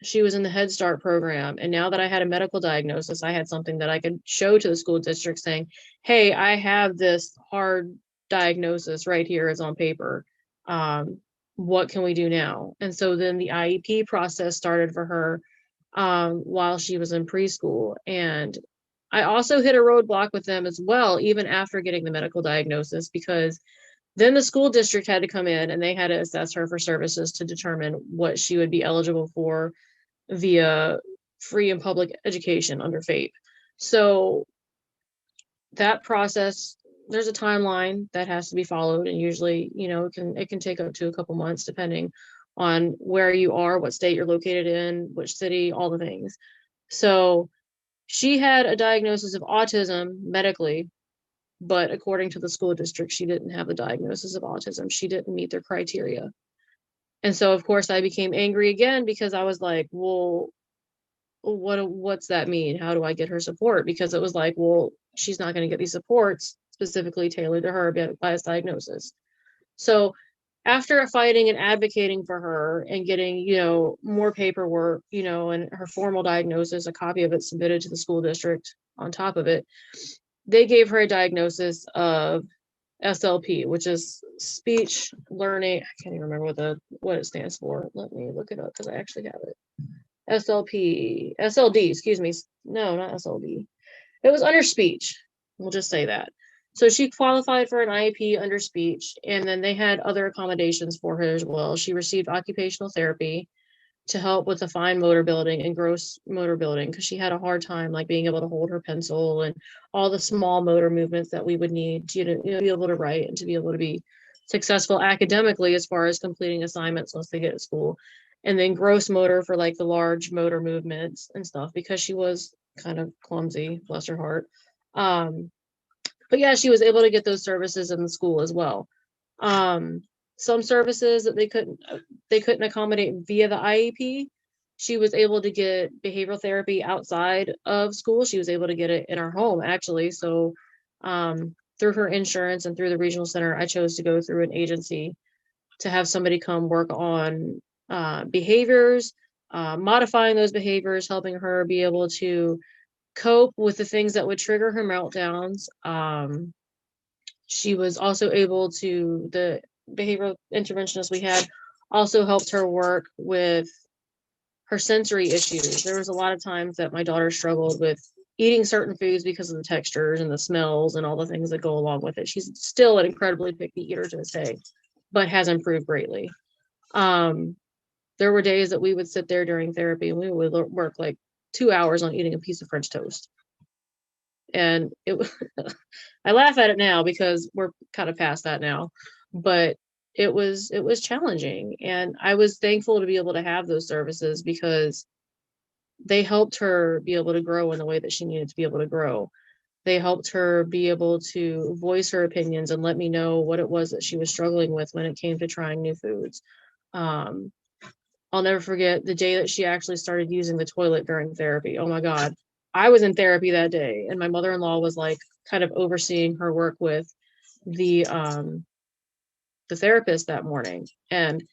She was in the Head Start program. And now that I had a medical diagnosis, I had something that I could show to the school district saying, hey, I have this hard diagnosis right here. It's on paper. What can we do now? And so then the IEP process started for her while she was in preschool. And I also hit a roadblock with them as well, even after getting the medical diagnosis, because then the school district had to come in and they had to assess her for services to determine what she would be eligible for via free and public education under FAPE. So that process, there's a timeline that has to be followed, and usually, it can take up to a couple months depending on where you are, what state you're located in, which city, all the things. So she had a diagnosis of autism medically, but according to the school district, she didn't have the diagnosis of autism. She didn't meet their criteria. And so, of course, I became angry again because I was like, well, what's that mean? How do I get her support? Because it was like, well, she's not going to get these supports specifically tailored to her by this diagnosis. So after fighting and advocating for her and getting, more paperwork, and her formal diagnosis, a copy of it submitted to the school district on top of it, they gave her a diagnosis of SLP, which is speech learning. I can't even remember what it stands for. Let me look it up because I actually have it. SLD, excuse me. No, not SLD. It was under speech. We'll just say that. So she qualified for an IEP under speech, and then they had other accommodations for her as well. She received occupational therapy to help with the fine motor building and gross motor building, because she had a hard time like being able to hold her pencil and all the small motor movements that we would need to be able to write and to be able to be successful academically as far as completing assignments once they get to school. And then gross motor for like the large motor movements and stuff, because she was kind of clumsy, bless her heart. But yeah, she was able to get those services in the school as well. Some services that they couldn't accommodate via the IEP, she was able to get behavioral therapy outside of school. She was able to get it in her home, actually. So through her insurance and through the regional center, I chose to go through an agency to have somebody come work on behaviors, modifying those behaviors, helping her be able to cope with the things that would trigger her meltdowns. She was also able to, the behavioral interventionist we had also helped her work with her sensory issues. There was a lot of times that my daughter struggled with eating certain foods because of the textures and the smells and all the things that go along with it. She's still an incredibly picky eater to this day, but has improved greatly. There were days that we would sit there during therapy and we would work like 2 hours on eating a piece of French toast. And I laugh at it now because we're kind of past that now, but it was challenging. And I was thankful to be able to have those services because they helped her be able to grow in the way that she needed to be able to grow. They helped her be able to voice her opinions and let me know what it was that she was struggling with when it came to trying new foods. I'll never forget the day that she actually started using the toilet during therapy. Oh my God. I was in therapy that day, and my mother-in-law was like kind of overseeing her work with the therapist that morning. And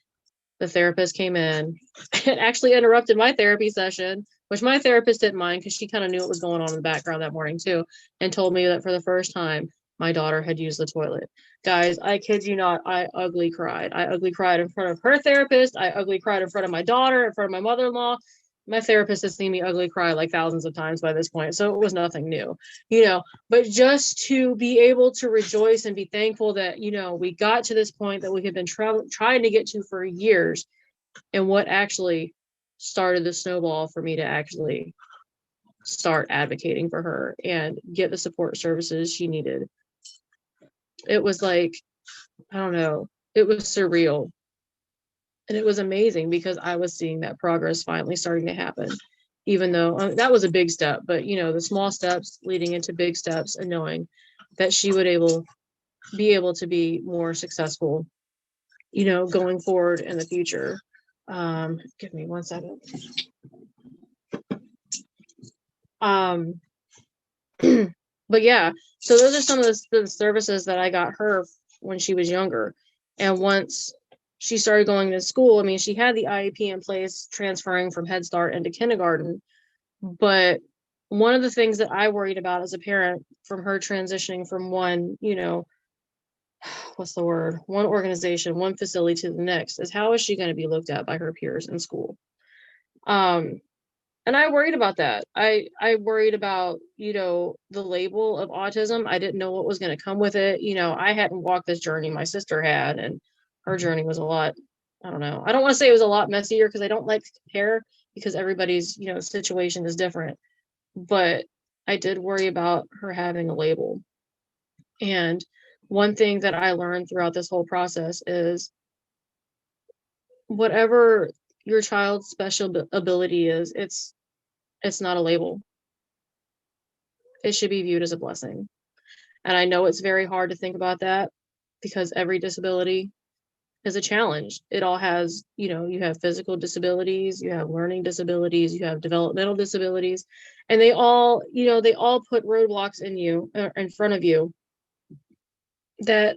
the therapist came in and actually interrupted my therapy session, which my therapist didn't mind because she kind of knew what was going on in the background that morning too, and told me that for the first time, my daughter had used the toilet. Guys, I kid you not, I ugly cried. I ugly cried in front of her therapist. I ugly cried in front of my daughter, in front of my mother-in-law. My therapist has seen me ugly cry like thousands of times by this point, so it was nothing new, but just to be able to rejoice and be thankful that, we got to this point that we had been trying to get to for years, and what actually started the snowball for me to actually start advocating for her and get the support services she needed. It was like, I don't know, it was surreal. And it was amazing because I was seeing that progress finally starting to happen, even though that was a big step, but the small steps leading into big steps, and knowing that she would be able to be more successful, going forward in the future. Give me 1 second. But yeah, so those are some of the services that I got her when she was younger. And once she started going to school, I mean, she had the IEP in place, transferring from Head Start into kindergarten. But one of the things that I worried about as a parent from her transitioning from one, what's the word? One organization, one facility to the next is how is she going to be looked at by her peers in school? And I worried about that. I worried about, the label of autism. I didn't know what was going to come with it. I hadn't walked this journey. My sister had, and her journey was a lot, I don't know. I don't want to say it was a lot messier because I don't like to compare because everybody's, situation is different. But I did worry about her having a label. And one thing that I learned throughout this whole process is whatever your child's special ability is, it's not a label. It should be viewed as a blessing. And I know it's very hard to think about that because every disability is a challenge. It all has, you have physical disabilities, you have learning disabilities, you have developmental disabilities, and they all put roadblocks in front of you that,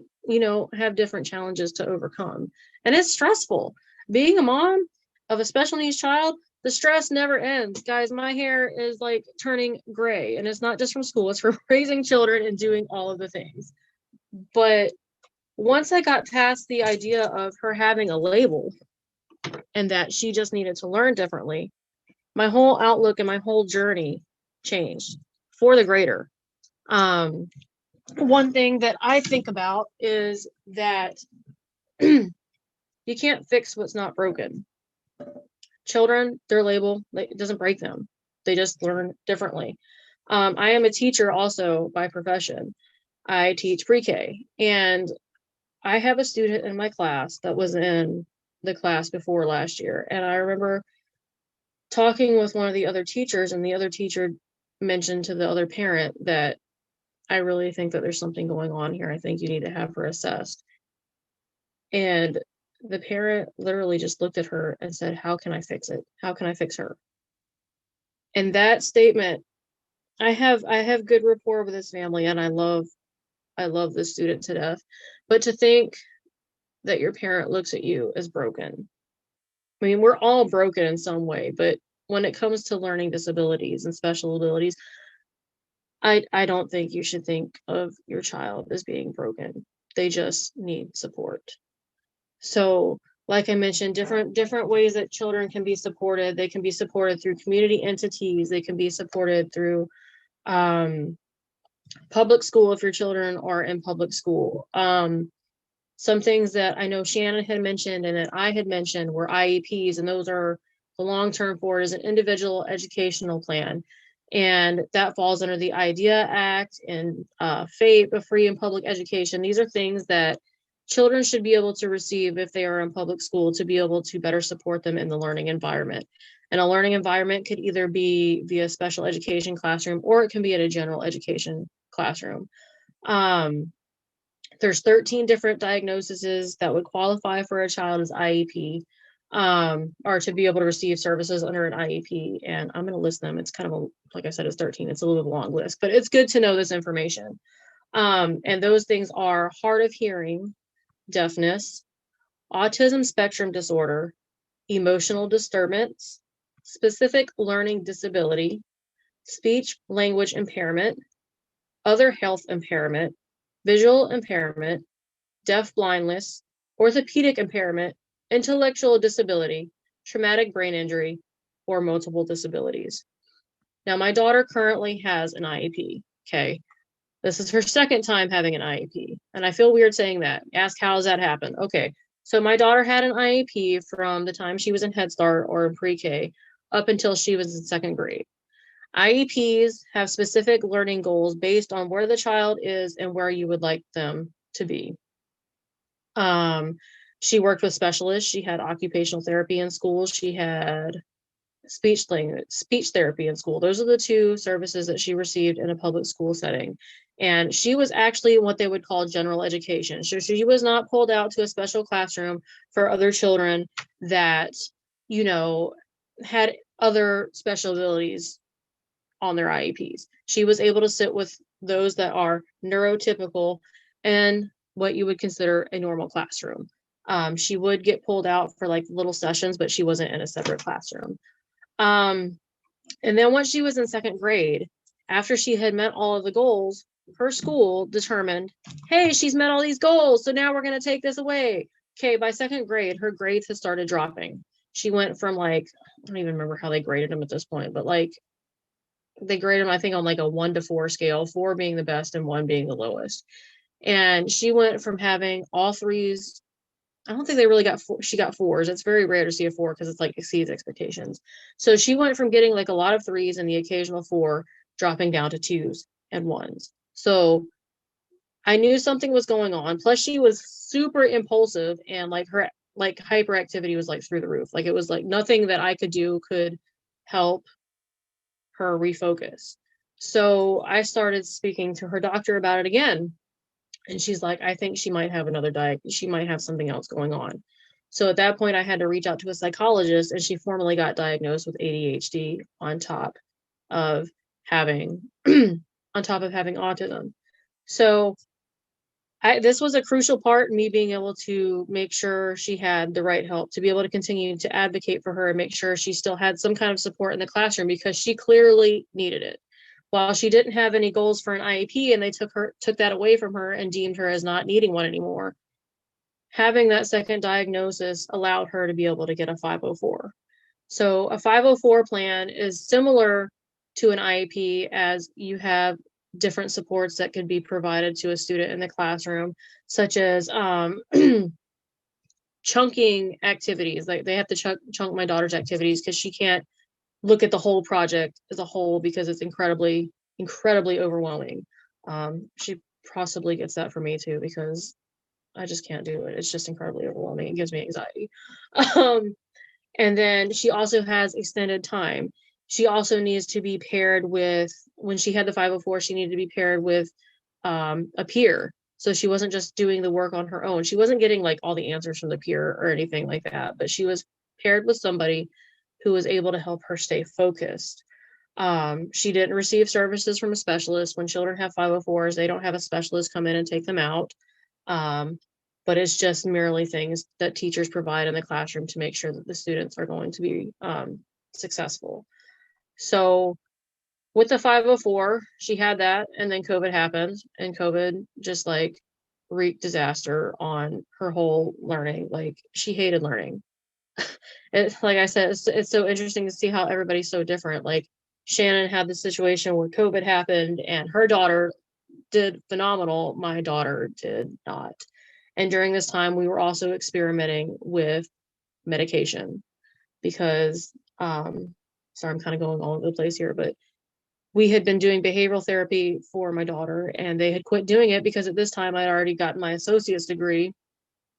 have different challenges to overcome. And it's stressful. Being a mom of a special needs child, the stress never ends. Guys, my hair is like turning gray, and it's not just from school, it's from raising children and doing all of the things. But once I got past the idea of her having a label and that she just needed to learn differently, my whole outlook and my whole journey changed for the greater. One thing that I think about is that you can't fix what's not broken. Children, their label, it doesn't break them. They just learn differently. I am a teacher also by profession. I teach pre-K, and I have a student in my class that was in the class before last year. And I remember talking with one of the other teachers, and the other teacher mentioned to the other parent that I really think that there's something going on here. I think you need to have her assessed. And the parent literally just looked at her and said, how can I fix it? How can I fix her? And that statement, I have good rapport with this family, and I love this student to death. But to think that your parent looks at you as broken. I mean, we're all broken in some way, but when it comes to learning disabilities and special abilities, I don't think you should think of your child as being broken. They just need support. So, like I mentioned, different ways that children can be supported. They can be supported through community entities. They can be supported through public school if your children are in public school. Some things that I know Shannon had mentioned and that I had mentioned were IEPs, and those are the long-term for it is an individual educational plan. And that falls under the IDEA Act and FAPE, a free and public education. These are things that children should be able to receive if they are in public school to be able to better support them in the learning environment. And a learning environment could either be via special education classroom, or it can be at a general education classroom. There's 13 different diagnoses that would qualify for a child as IEP, or to be able to receive services under an IEP. And I'm going to list them. It's kind of like I said, it's 13. It's a little bit of a long list, but it's good to know this information. And those things are hard of hearing, deafness, autism spectrum disorder, emotional disturbance, specific learning disability, speech language impairment, other health impairment, visual impairment, deaf blindness, orthopedic impairment, intellectual disability, traumatic brain injury, or multiple disabilities. Now, my daughter currently has an IEP, okay? This is her second time having an IEP, and I feel weird saying that. Ask, how does that happen? Okay, so my daughter had an IEP from the time she was in Head Start or in pre-K up until she was in second grade. IEPs have specific learning goals based on where the child is and where you would like them to be. She worked with specialists. She had occupational therapy in school. She had speech therapy in school. Those are the two services that she received in a public school setting. And she was actually what they would call general education. So she was not pulled out to a special classroom for other children that you know, had other special abilities on their IEPs. She was able to sit with those that are neurotypical and what you would consider a normal classroom. She would get pulled out for like little sessions, but she wasn't in a separate classroom. And then once she was in second grade, after she had met all of the goals, her school determined, hey, she's met all these goals, so now we're going to take this away. Okay, by second grade, her grades had started dropping. She went from like, I don't even remember how they graded them at this point, but like they graded them, I think, on like a 1 to 4 scale, 4 being the best and 1 being the lowest. And she went from having all threes. I don't think they really got she got 4s. It's very rare to see a 4 because it's like exceeds expectations. So she went from getting like a lot of 3s and the occasional 4, dropping down to 2s and 1s. So I knew something was going on. Plus she was super impulsive, and like her like hyperactivity was like through the roof. Like it was like nothing that I could do could help her refocus. So I started speaking to her doctor about it again. And she's like, I think she might have she might have something else going on. So at that point, I had to reach out to a psychologist, and she formally got diagnosed with ADHD on top of having autism. So this was a crucial part in me being able to make sure she had the right help, to be able to continue to advocate for her and make sure she still had some kind of support in the classroom, because she clearly needed it. While she didn't have any goals for an IEP and they took that away from her and deemed her as not needing one anymore, having that second diagnosis allowed her to be able to get a 504. So a 504 plan is similar to an IEP, as you have different supports that could be provided to a student in the classroom, such as chunking activities. Like they have to chunk my daughter's activities because she can't look at the whole project as a whole because it's incredibly overwhelming. She possibly gets that from me too, because I just can't do it. It's just incredibly overwhelming. It gives me anxiety. And then she also has extended time. She also needs to be paired with, when she had the 504, she needed to be paired with a peer. So she wasn't just doing the work on her own. She wasn't getting like all the answers from the peer or anything like that, but she was paired with somebody who was able to help her stay focused. She didn't receive services from a specialist. When children have 504s, they don't have a specialist come in and take them out. But it's just merely things that teachers provide in the classroom to make sure that the students are going to be successful. So with the 504, she had that, and then COVID happened, and COVID just like wreaked disaster on her whole learning. Like she hated learning. It's like I said, it's so interesting to see how everybody's so different. Like Shannon had the situation where COVID happened and her daughter did phenomenal. My daughter did not. And during this time, we were also experimenting with medication because, sorry, I'm kind of going all over the place here, but we had been doing behavioral therapy for my daughter, and they had quit doing it because at this time I'd already gotten my associate's degree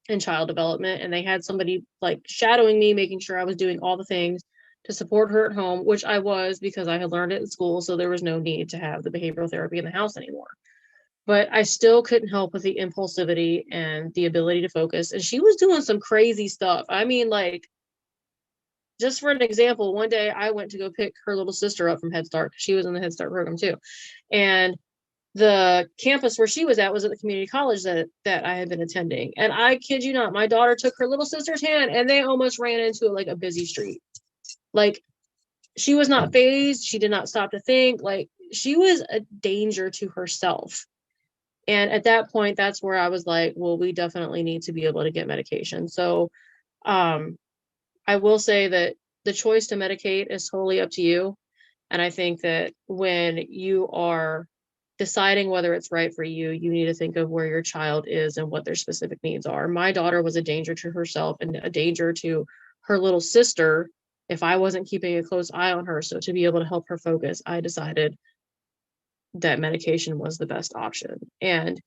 in child development, and they had somebody like shadowing me, making sure I was doing all the things to support her at home, which I was, because I had learned it in school. So there was no need to have the behavioral therapy in the house anymore. But I still couldn't help with the impulsivity and the ability to focus. And she was doing some crazy stuff. I mean, like, just for an example, one day I went to go pick her little sister up from Head Start. She was in the Head Start program too. And the campus where she was at the community college that I had been attending. And I kid you not, my daughter took her little sister's hand and they almost ran into like a busy street. Like she was not fazed. She did not stop to think. Like she was a danger to herself. And at that point, that's where I was like, well, we definitely need to be able to get medication. So I will say that the choice to medicate is totally up to you. And I think that when you are deciding whether it's right for you, you need to think of where your child is and what their specific needs are. My daughter was a danger to herself and a danger to her little sister if I wasn't keeping a close eye on her. So to be able to help her focus, I decided that medication was the best option. And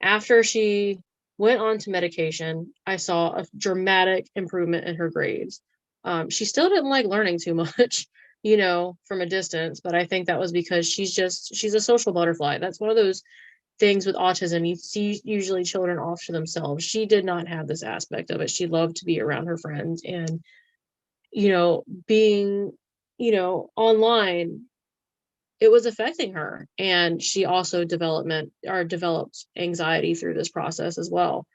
after she went on to medication, I saw a dramatic improvement in her grades. She still didn't like learning too much, from a distance, but I think that was because she's a social butterfly. That's one of those things with autism. You see usually children off to themselves. She did not have this aspect of it. She loved to be around her friends, and being, online, it was affecting her. And she also developed anxiety through this process as well.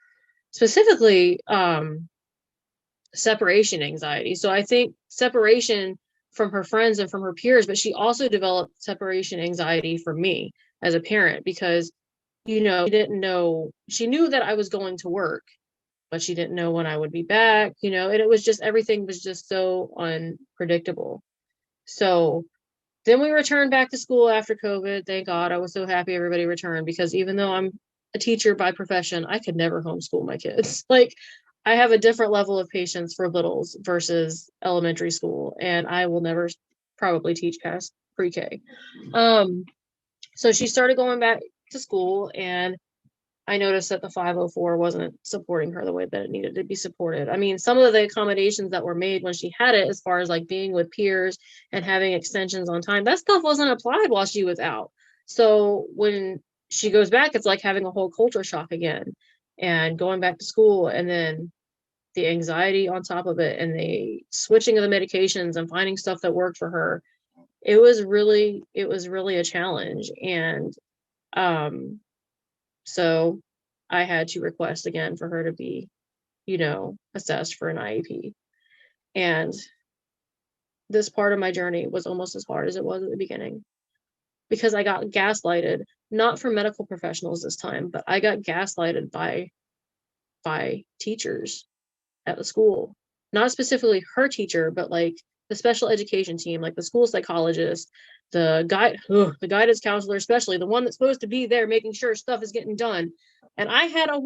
Specifically, separation anxiety. So I think separation from her friends and from her peers, but she also developed separation anxiety from me as a parent because, she knew that I was going to work, but she didn't know when I would be back, and it was just, everything was just so unpredictable. So then we returned back to school after COVID. Thank God. I was so happy everybody returned, because even though I'm a teacher by profession, I could never homeschool my kids. Like, I have a different level of patience for littles versus elementary school, and I will never probably teach past pre-K. So she started going back to school, and I noticed that the 504 wasn't supporting her the way that it needed to be supported. I mean, some of the accommodations that were made when she had it, as far as like being with peers and having extensions on time, that stuff wasn't applied while she was out. So when she goes back, it's like having a whole culture shock again, and going back to school, and then the anxiety on top of it, and the switching of the medications and finding stuff that worked for her. It was really a challenge. And so I had to request again for her to be, assessed for an IEP. And this part of my journey was almost as hard as it was at the beginning, because I got gaslighted, not from medical professionals this time, but I got gaslighted by teachers at the school. Not specifically her teacher, but like the special education team, like the school psychologist, the guidance counselor, especially the one that's supposed to be there making sure stuff is getting done. And I had a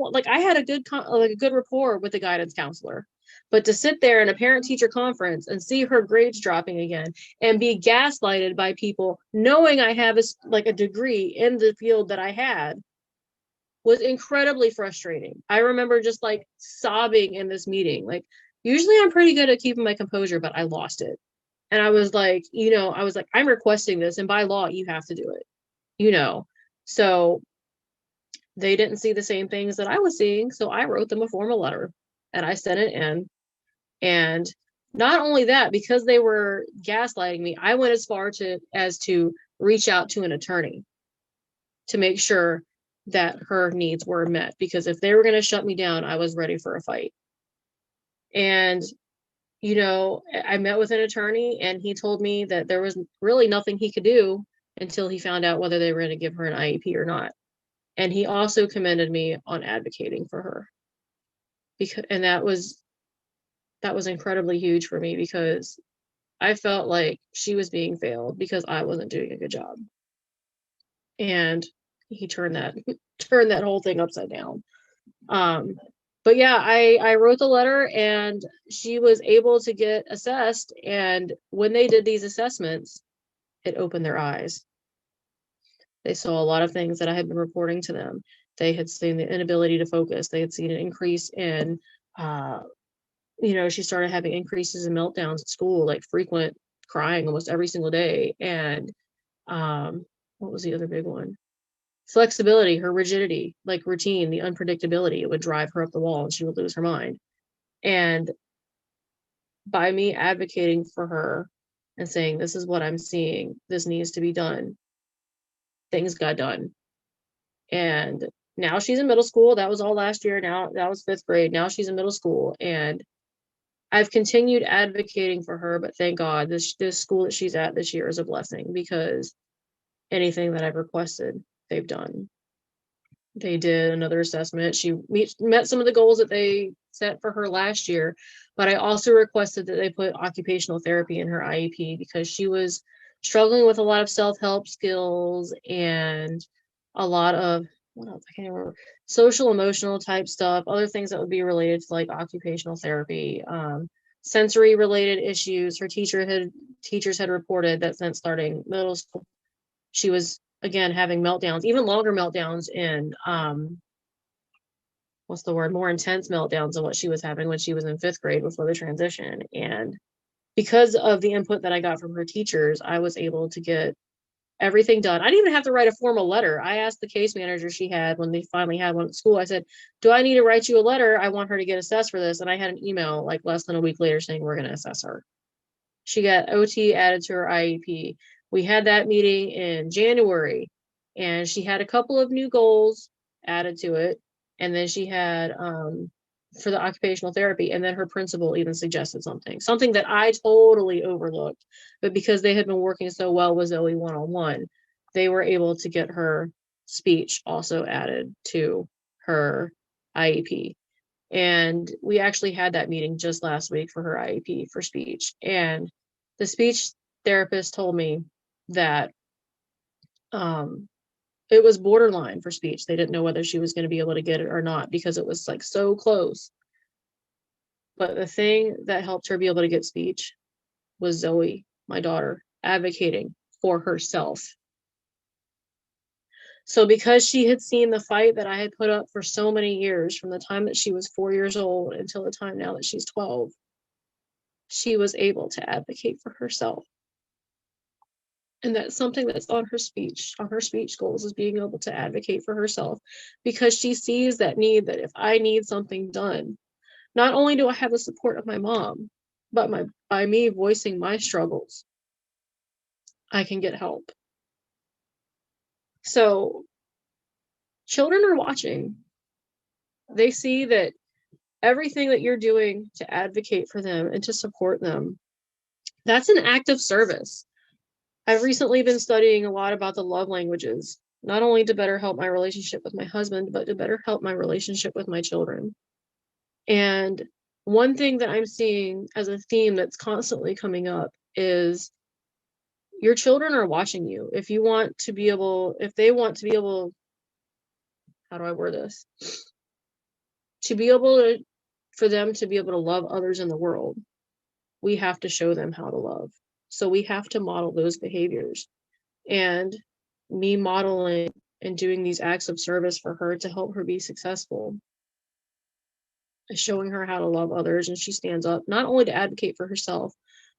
good rapport with the guidance counselor, but to sit there in a parent teacher conference and see her grades dropping again and be gaslighted by people knowing I have a degree in the field that I had was incredibly frustrating. I remember just like sobbing in this meeting. Like, usually I'm pretty good at keeping my composure, but I lost it. And I was like, I'm requesting this, and by law, you have to do it, So they didn't see the same things that I was seeing. So I wrote them a formal letter and I sent it in. And not only that, because they were gaslighting me, I went as far as to reach out to an attorney to make sure that her needs were met, because if they were going to shut me down, I was ready for a fight. And I met with an attorney, and he told me that there was really nothing he could do until he found out whether they were going to give her an IEP or not. And he also commended me on advocating for her, and that was incredibly huge for me, because I felt like she was being failed because I wasn't doing a good job. And he turned that whole thing upside down. But yeah, I wrote the letter, and she was able to get assessed. And when they did these assessments, it opened their eyes. They saw a lot of things that I had been reporting to them. They had seen the inability to focus. They had seen an increase in, she started having increases in meltdowns at school, like frequent crying almost every single day. And what was the other big one? Flexibility, her rigidity, like routine, the unpredictability, it would drive her up the wall and she would lose her mind. And by me advocating for her and saying, this is what I'm seeing, this needs to be done, things got done. And now she's in middle school. That was all last year. Now that was 5th grade. Now she's in middle school. And I've continued advocating for her, but thank God this school that she's at this year is a blessing, because anything that I've requested, they've done. They did another assessment. She met some of the goals that they set for her last year, but I also requested that they put occupational therapy in her IEP, because she was struggling with a lot of self-help skills and a lot of, what else? I can't remember, social emotional type stuff, other things that would be related to like occupational therapy, sensory related issues. Her teachers had reported that since starting middle school, she was again having meltdowns, even longer meltdowns, in more intense meltdowns than what she was having when she was in 5th grade before the transition. And because of the input that I got from her teachers, I was able to get everything done. I didn't even have to write a formal letter. I asked the case manager she had when they finally had one at school. I said, do I need to write you a letter? I want her to get assessed for this. And I had an email like less than a week later saying, we're going to assess her. She got OT added to her IEP. We had that meeting in January, and she had a couple of new goals added to it. And then she had for the occupational therapy, and then her principal even suggested something that I totally overlooked. But because they had been working so well with Zoe one-on-one, they were able to get her speech also added to her IEP. And we actually had that meeting just last week for her IEP for speech. And the speech therapist told me that it was borderline for speech. They didn't know whether she was going to be able to get it or not because it was like so close. But the thing that helped her be able to get speech was Zoe, my daughter, advocating for herself. So because she had seen the fight that I had put up for so many years, from the time that she was 4 years old until the time now that she's 12, she was able to advocate for herself. And that's something that's on her speech goals, is being able to advocate for herself, because she sees that need, that if I need something done, not only do I have the support of my mom, but by me voicing my struggles, I can get help. So children are watching. They see that everything that you're doing to advocate for them and to support them, that's an act of service. I've recently been studying a lot about the love languages, not only to better help my relationship with my husband, but to better help my relationship with my children. And one thing that I'm seeing as a theme that's constantly coming up is your children are watching you. If they want to be able, how do I word this? For them to be able to love others in the world, we have to show them how to love. So we have to model those behaviors. And me modeling and doing these acts of service for her to help her be successful is showing her how to love others. And she stands up not only to advocate for herself,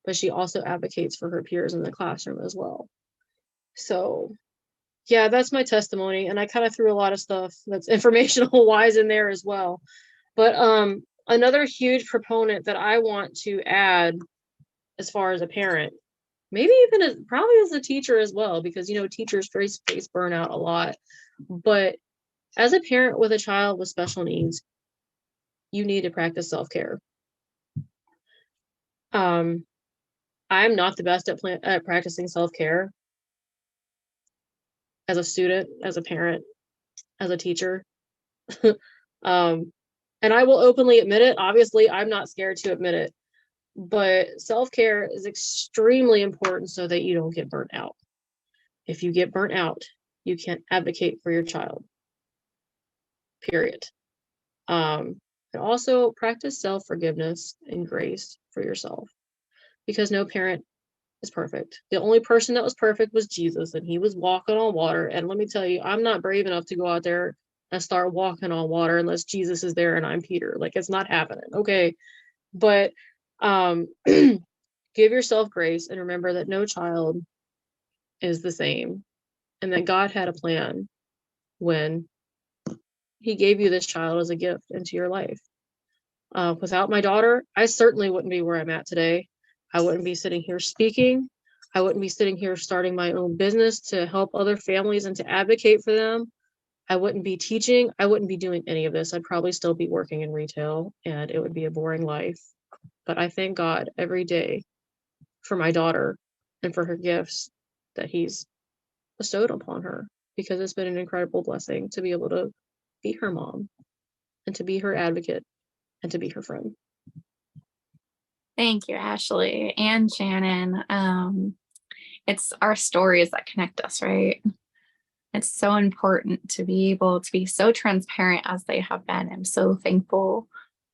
but she also advocates for her peers in the classroom as well. So yeah, that's my testimony. And I kind of threw a lot of stuff that's informational wise in there as well. But another huge proponent that I want to add, as far as a parent, maybe even probably as a teacher as well, because teachers face burnout a lot. But as a parent with a child with special needs, you need to practice self-care. I'm not the best at practicing self-care as a student, as a parent, as a teacher. And I will openly admit it. Obviously, I'm not scared to admit it. But self-care is extremely important so that you don't get burnt out. If you get burnt out, you can't advocate for your child. Period. And also practice self-forgiveness and grace for yourself, because no parent is perfect. The only person that was perfect was Jesus, and he was walking on water. And let me tell you, I'm not brave enough to go out there and start walking on water unless Jesus is there and I'm Peter. Like, it's not happening. Okay. But give yourself grace and remember that no child is the same, and that God had a plan when he gave you this child as a gift into your life. Without my daughter, I certainly wouldn't be where I'm at today. I wouldn't be sitting here speaking. I wouldn't be sitting here starting my own business to help other families and to advocate for them. I wouldn't be teaching. I wouldn't be doing any of this. I'd probably still be working in retail, and it would be a boring life. But I thank God every day for my daughter and for her gifts that he's bestowed upon her, because it's been an incredible blessing to be able to be her mom and to be her advocate and to be her friend. Thank you, Ashley and Shannon. It's our stories that connect us, right? It's so important to be able to be so transparent as they have been. I'm so thankful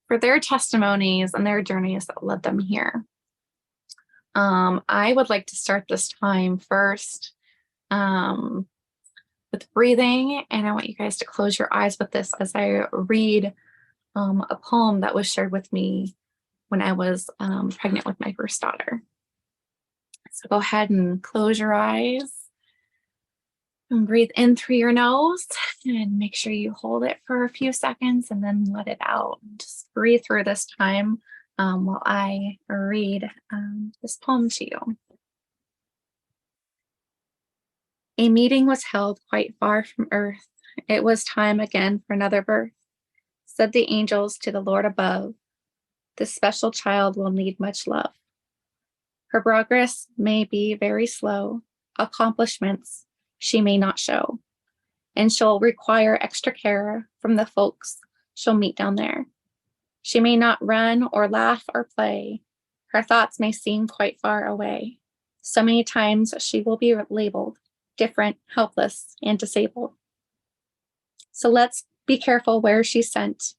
for their testimonies and their journeys that led them here. I would like to start this time first with breathing, and I want you guys to close your eyes with this as I read a poem that was shared with me when I was pregnant with my first daughter. So go ahead and close your eyes and breathe in through your nose, and make sure you hold it for a few seconds and then let it out. Just breathe through this time while I read this poem to you. A meeting was held quite far from earth. It was time again for another birth. Said the angels to the Lord above, this special child will need much love. Her progress may be very slow, accomplishments she may not show, and she'll require extra care from the folks she'll meet down there. She may not run or laugh or play. Her thoughts may seem quite far away. So many times she will be labeled different, helpless, and disabled. So let's be careful where she's sent.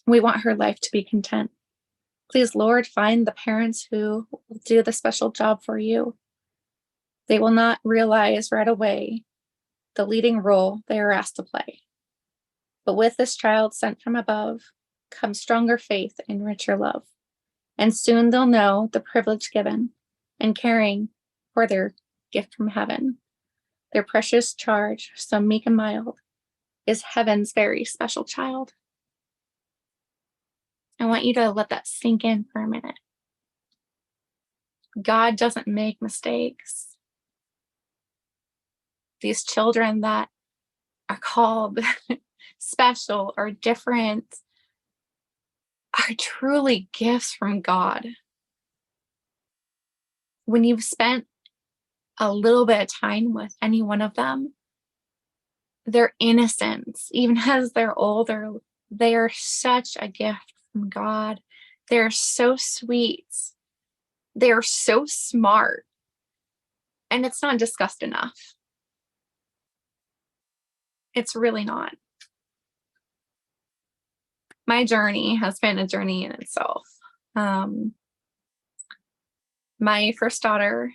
We want her life to be content. Please, Lord, find the parents who will do the special job for you. They will not realize right away the leading role they are asked to play. But with this child sent from above comes stronger faith and richer love. And soon they'll know the privilege given and caring for their gift from heaven. Their precious charge, so meek and mild, is heaven's very special child. I want you to let that sink in for a minute. God doesn't make mistakes. These children that are called special or different are truly gifts from God. When you've spent a little bit of time with any one of them, their innocence, even as they're older, they are such a gift from God. They're so sweet. They're so smart. And it's not discussed enough. It's really not. My journey has been a journey in itself. My first daughter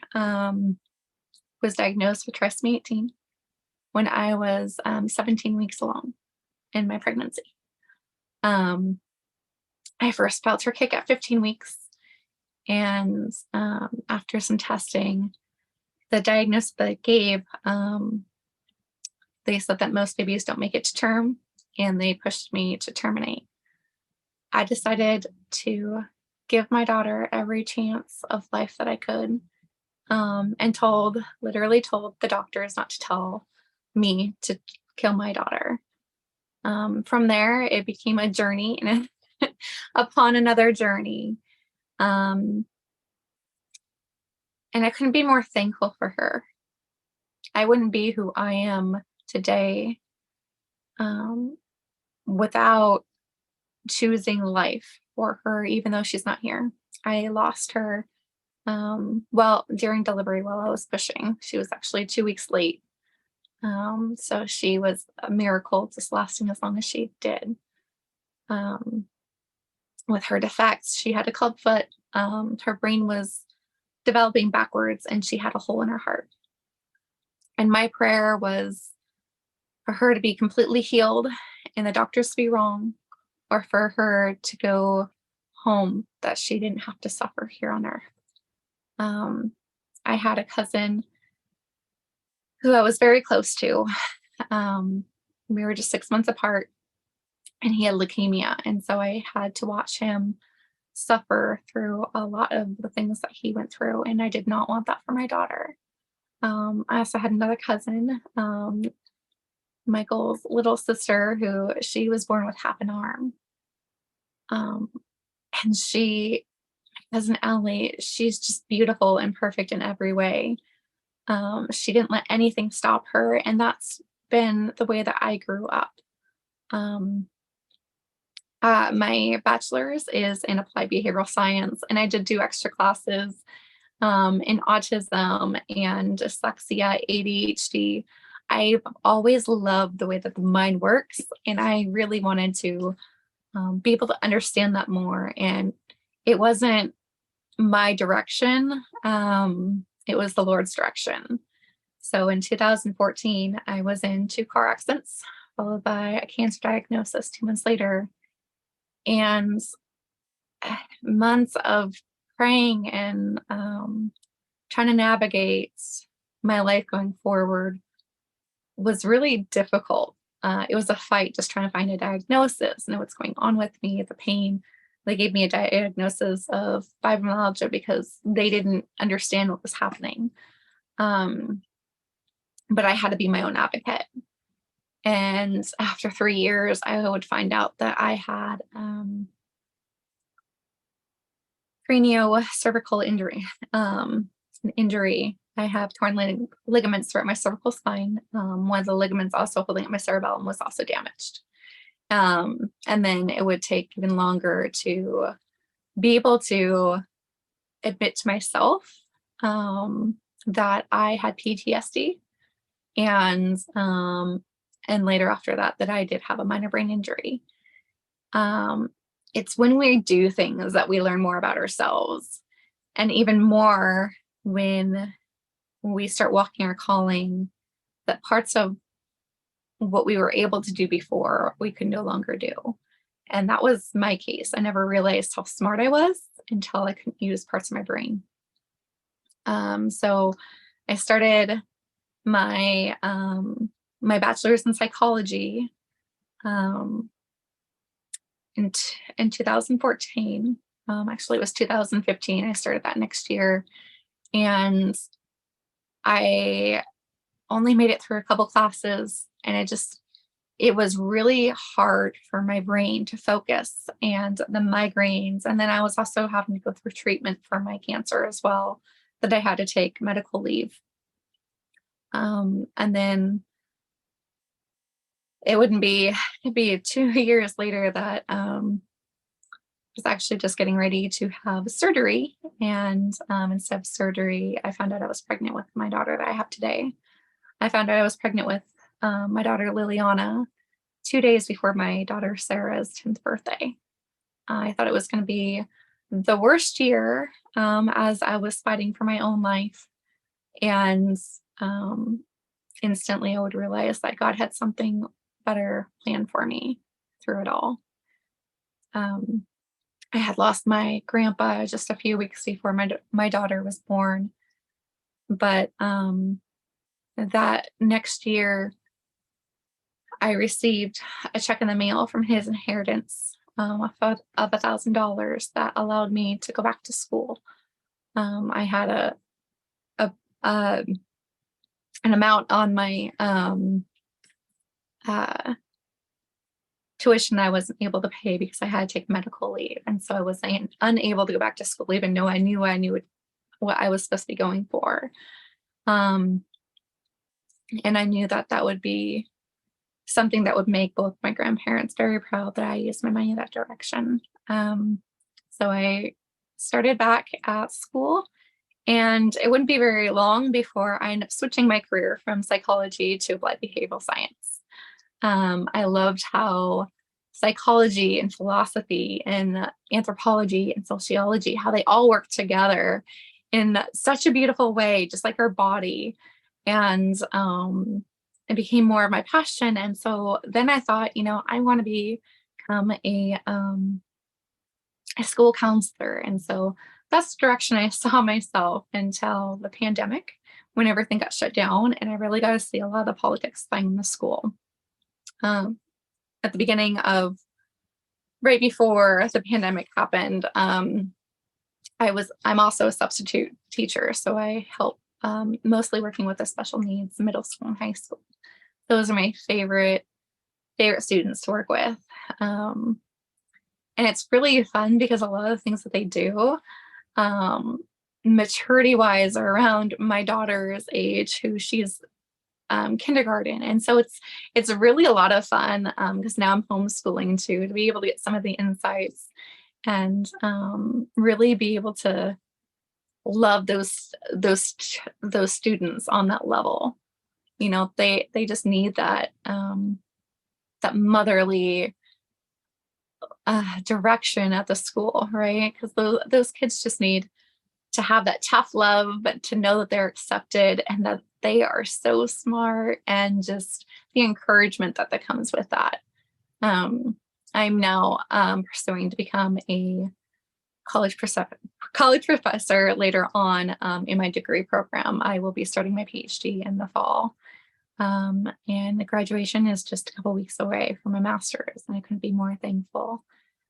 was diagnosed with trisomy 18 when I was 17 weeks along in my pregnancy. I first felt her kick at 15 weeks. And after some testing, the diagnosis they gave, they said that most babies don't make it to term, and they pushed me to terminate. I decided to give my daughter every chance of life that I could, and literally told the doctors not to tell me to kill my daughter. From there, it became a journey and upon another journey. And I couldn't be more thankful for her. I wouldn't be who I am today without choosing life for her, even though she's not here. I lost her during delivery while I was pushing. She was actually 2 weeks late. So she was a miracle just lasting as long as she did. With her defects, she had a club foot. Her brain was developing backwards and she had a hole in her heart. And my prayer was for her to be completely healed and the doctors to be wrong, or for her to go home, that she didn't have to suffer here on earth. I had a cousin who I was very close to. We were just 6 months apart, and he had leukemia. And so I had to watch him suffer through a lot of the things that he went through. And I did not want that for my daughter. I also had another cousin, Michael's little sister, who she was born with half an arm. And cousin Ellie, she's just beautiful and perfect in every way. She didn't let anything stop her. And that's been the way that I grew up. My bachelor's is in applied behavioral science, and I did do extra classes in autism and dyslexia, ADHD. I've always loved the way that the mind works, and I really wanted to be able to understand that more. And it wasn't my direction. It was the Lord's direction. So in 2014, I was in 2 car accidents, followed by a cancer diagnosis 2 months later. And months of praying and trying to navigate my life going forward was really difficult. It was a fight just trying to find a diagnosis, know what's going on with me, the pain. They gave me a diagnosis of fibromyalgia because they didn't understand what was happening. But I had to be my own advocate. And after 3 years, I would find out that I had craniocervical injury. An injury. I have torn ligaments throughout my cervical spine. One of the ligaments also holding up my cerebellum was also damaged. And then it would take even longer to be able to admit to myself that I had PTSD, and later after that I did have a minor brain injury. It's when we do things that we learn more about ourselves, and even more when we start walking our calling, that parts of what we were able to do before we could no longer do. And that was my case. I never realized how smart I was until I couldn't use parts of my brain. So I started my my bachelor's in psychology in 2014. Actually, it was 2015. I started that next year, and I only made it through a couple classes, and it was really hard for my brain to focus, and the migraines. And then I was also having to go through treatment for my cancer as well, that I had to take medical leave. And then it'd be 2 years later that I was actually just getting ready to have surgery. And instead of surgery, I found out I was pregnant with my daughter that I have today. I found out I was pregnant with my daughter Liliana 2 days before my daughter Sarah's 10th birthday. I thought it was going to be the worst year, as I was fighting for my own life. And instantly I would realize that God had something better planned for me through it all. I had lost my grandpa just a few weeks before my daughter was born. But that next year, I received a check in the mail from his inheritance of $1,000 that allowed me to go back to school. I had an amount on my tuition I wasn't able to pay because I had to take medical leave, and so I was unable to go back to school, even though I knew what I was supposed to be going for. And I knew that would be something that would make both my grandparents very proud that I used my money in that direction. So I started back at school, and it wouldn't be very long before I ended up switching my career from psychology to applied behavioral science. I loved how psychology and philosophy and anthropology and sociology, how they all work together in such a beautiful way, just like our body. And it became more of my passion. And so then I thought, I want to become a school counselor. And so that's the direction I saw myself until the pandemic, when everything got shut down, and I really got to see a lot of the politics thing in the school. At the beginning right before the pandemic happened, I'm also a substitute teacher. So I help mostly working with the special needs middle school and high school. Those are my favorite students to work with. And it's really fun because a lot of the things that they do, maturity wise, are around my daughter's age, who she's kindergarten. And so it's really a lot of fun, because now I'm homeschooling too, to be able to get some of the insights and really be able to love those students on that level. They just need that motherly direction at the school, right? Because those kids just need to have that tough love, but to know that they're accepted and that they are so smart, and just the encouragement that comes with that. I'm now pursuing to become a college professor later on in my degree program. I will be starting my PhD in the fall. And the graduation is just a couple weeks away from my master's, and I couldn't be more thankful.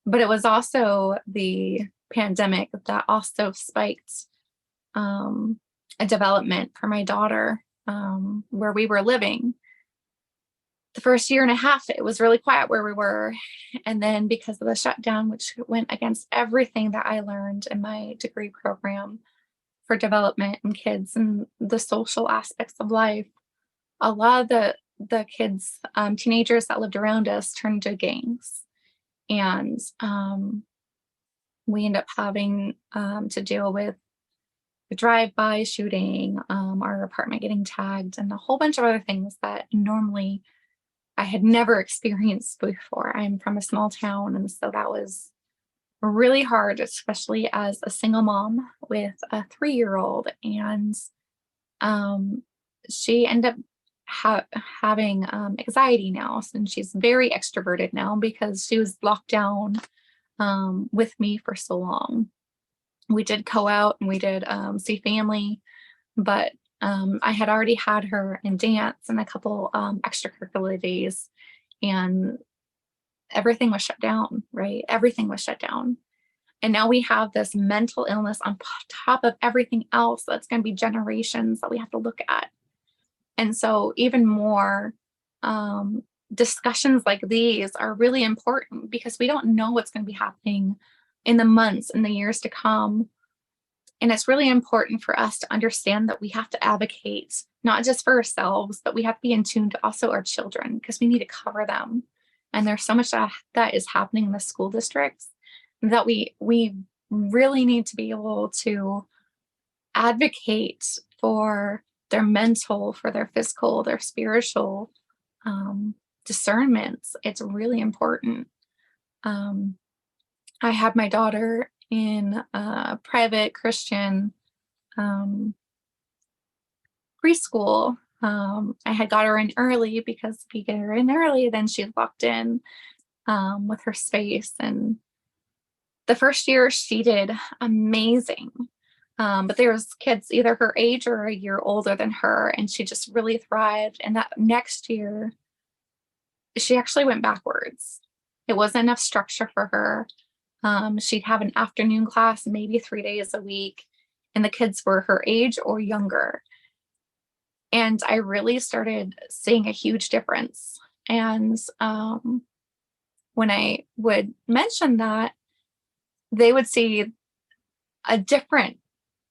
But it was also the pandemic that also spiked a development for my daughter, where we were living. The first year and a half, it was really quiet where we were. And then because of the shutdown, which went against everything that I learned in my degree program for development and kids and the social aspects of life, a lot of the kids, teenagers that lived around us turned to gangs. And we end up having to deal with a drive-by shooting, our apartment getting tagged, and a whole bunch of other things that normally I had never experienced before. I'm from a small town, and so that was really hard, especially as a single mom with a 3-year-old. And she ended up having anxiety now, and she's very extroverted now because she was locked down with me for so long. We did go out and we did see family, but I had already had her in dance and a couple extracurricular days, and everything was shut down, right? Everything was shut down. And now we have this mental illness on top of everything else that's going to be generations that we have to look at. And so even more discussions like these are really important because we don't know what's going to be happening in the months and the years to come. And it's really important for us to understand that we have to advocate, not just for ourselves, but we have to be in tune to also our children because we need to cover them. And there's so much that is happening in the school districts that we really need to be able to advocate for their mental, for their physical, their spiritual discernments. It's really important. I had my daughter in a private Christian preschool. I had got her in early because if you get her in early, then she's locked in with her space. And the first year she did amazing. But there was kids either her age or a year older than her, and she just really thrived. And that next year, she actually went backwards. It wasn't enough structure for her. She'd have an afternoon class, maybe 3 days a week, and the kids were her age or younger. And I really started seeing a huge difference. And when I would mention that, they would see a different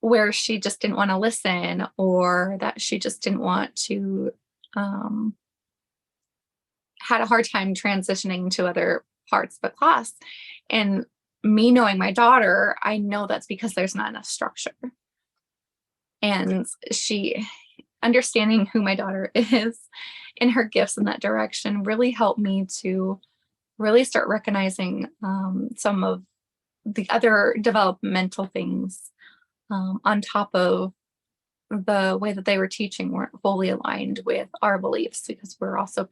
where she just didn't want to listen, or that she just didn't want to, had a hard time transitioning to other parts of the class. And me knowing my daughter, I know that's because there's not enough structure. And she, understanding who my daughter is and her gifts in that direction really helped me to really start recognizing some of the other developmental things on top of the way that they were teaching weren't fully aligned with our beliefs, because we're also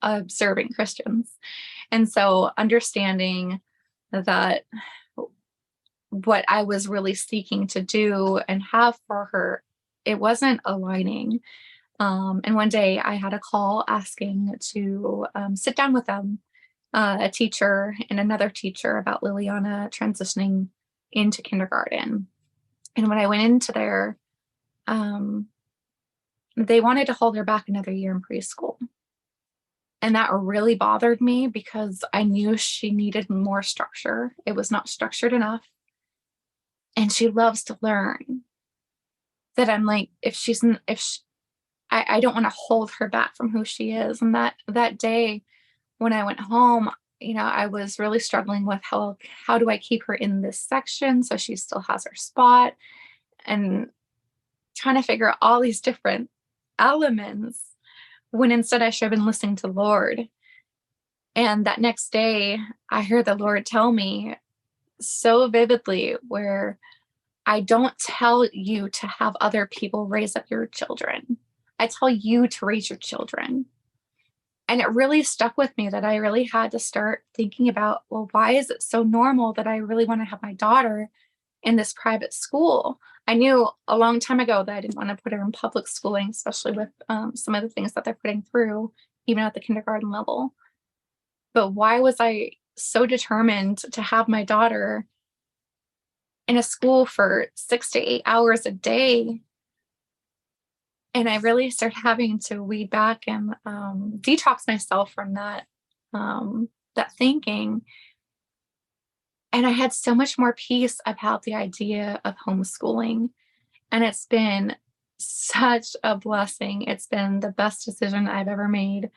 observing Christians. And so understanding that what I was really seeking to do and have for her, it wasn't aligning. And one day I had a call asking to sit down with them, a teacher and another teacher, about Liliana transitioning into kindergarten. And when I went into there, they wanted to hold her back another year in preschool. And that really bothered me because I knew she needed more structure. It was not structured enough. And she loves to learn. That I'm like, I don't want to hold her back from who she is. And that day when I went home, I was really struggling with how do I keep her in this section so she still has her spot, and trying to figure out all these different elements when instead I should have been listening to the Lord. And that next day I heard the Lord tell me so vividly, where I don't tell you to have other people raise up your children. I tell you to raise your children. And it really stuck with me that I really had to start thinking about, well, why is it so normal that I really want to have my daughter in this private school? I knew a long time ago that I didn't want to put her in public schooling, especially with some of the things that they're putting through, even at the kindergarten level. But why was I so determined to have my daughter in a school for 6 to 8 hours a day. And I really started having to weed back and detox myself from that thinking. And I had so much more peace about the idea of homeschooling. And it's been such a blessing. It's been the best decision I've ever made.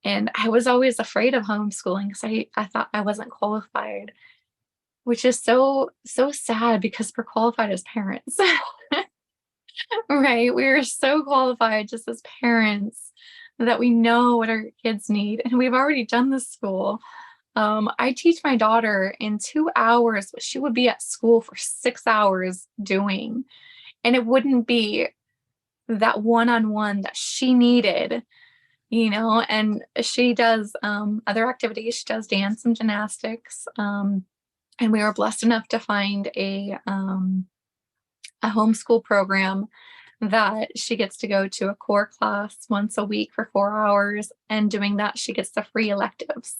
And I was always afraid of homeschooling because I thought I wasn't qualified, which is so sad because we're qualified as parents. Right? We're so qualified just as parents that we know what our kids need. And we've already done this school. I teach my daughter in 2 hours what she would be at school for 6 hours doing. And it wouldn't be that one-on-one that she needed, and she does other activities. She does dance and gymnastics. And we were blessed enough to find a homeschool program that she gets to go to a core class once a week for 4 hours. And doing that, she gets the free electives.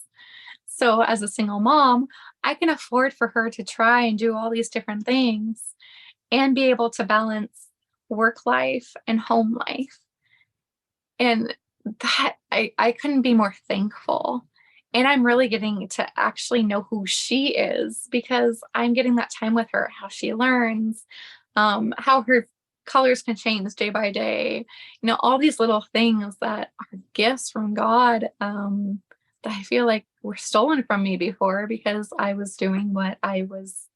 So as a single mom, I can afford for her to try and do all these different things and be able to balance work life and home life. And that I couldn't be more thankful. And I'm really getting to actually know who she is because I'm getting that time with her, how she learns, how her colors can change day by day, all these little things that are gifts from God, that I feel like were stolen from me before because I was doing what I was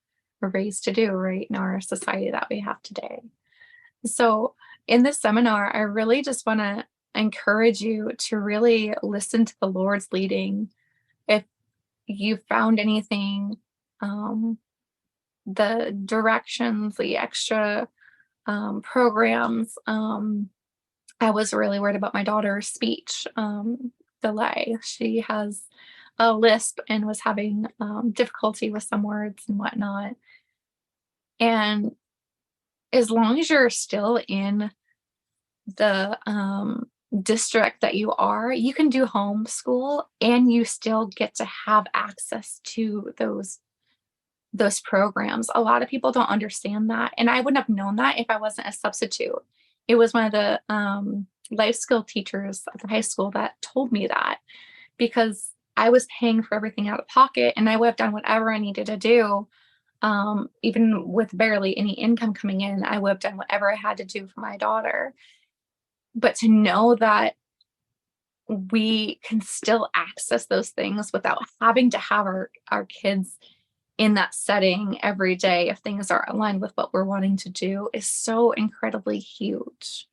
raised to do, right, in our society that we have today. So in this seminar, I really just want to encourage you to really listen to the Lord's leading. If you found anything, the directions, the extra programs, I was really worried about my daughter's speech delay. She has a lisp and was having difficulty with some words and whatnot. And as long as you're still in the district that you are, you can do homeschool and you still get to have access to those programs. A lot of people don't understand that. And I wouldn't have known that if I wasn't a substitute. It was one of the life skill teachers at the high school that told me that, because I was paying for everything out of pocket and I would have done whatever I needed to do. Even with barely any income coming in, I would have done whatever I had to do for my daughter. But to know that we can still access those things without having to have our kids in that setting every day, if things are aligned with what we're wanting to do, is so incredibly huge.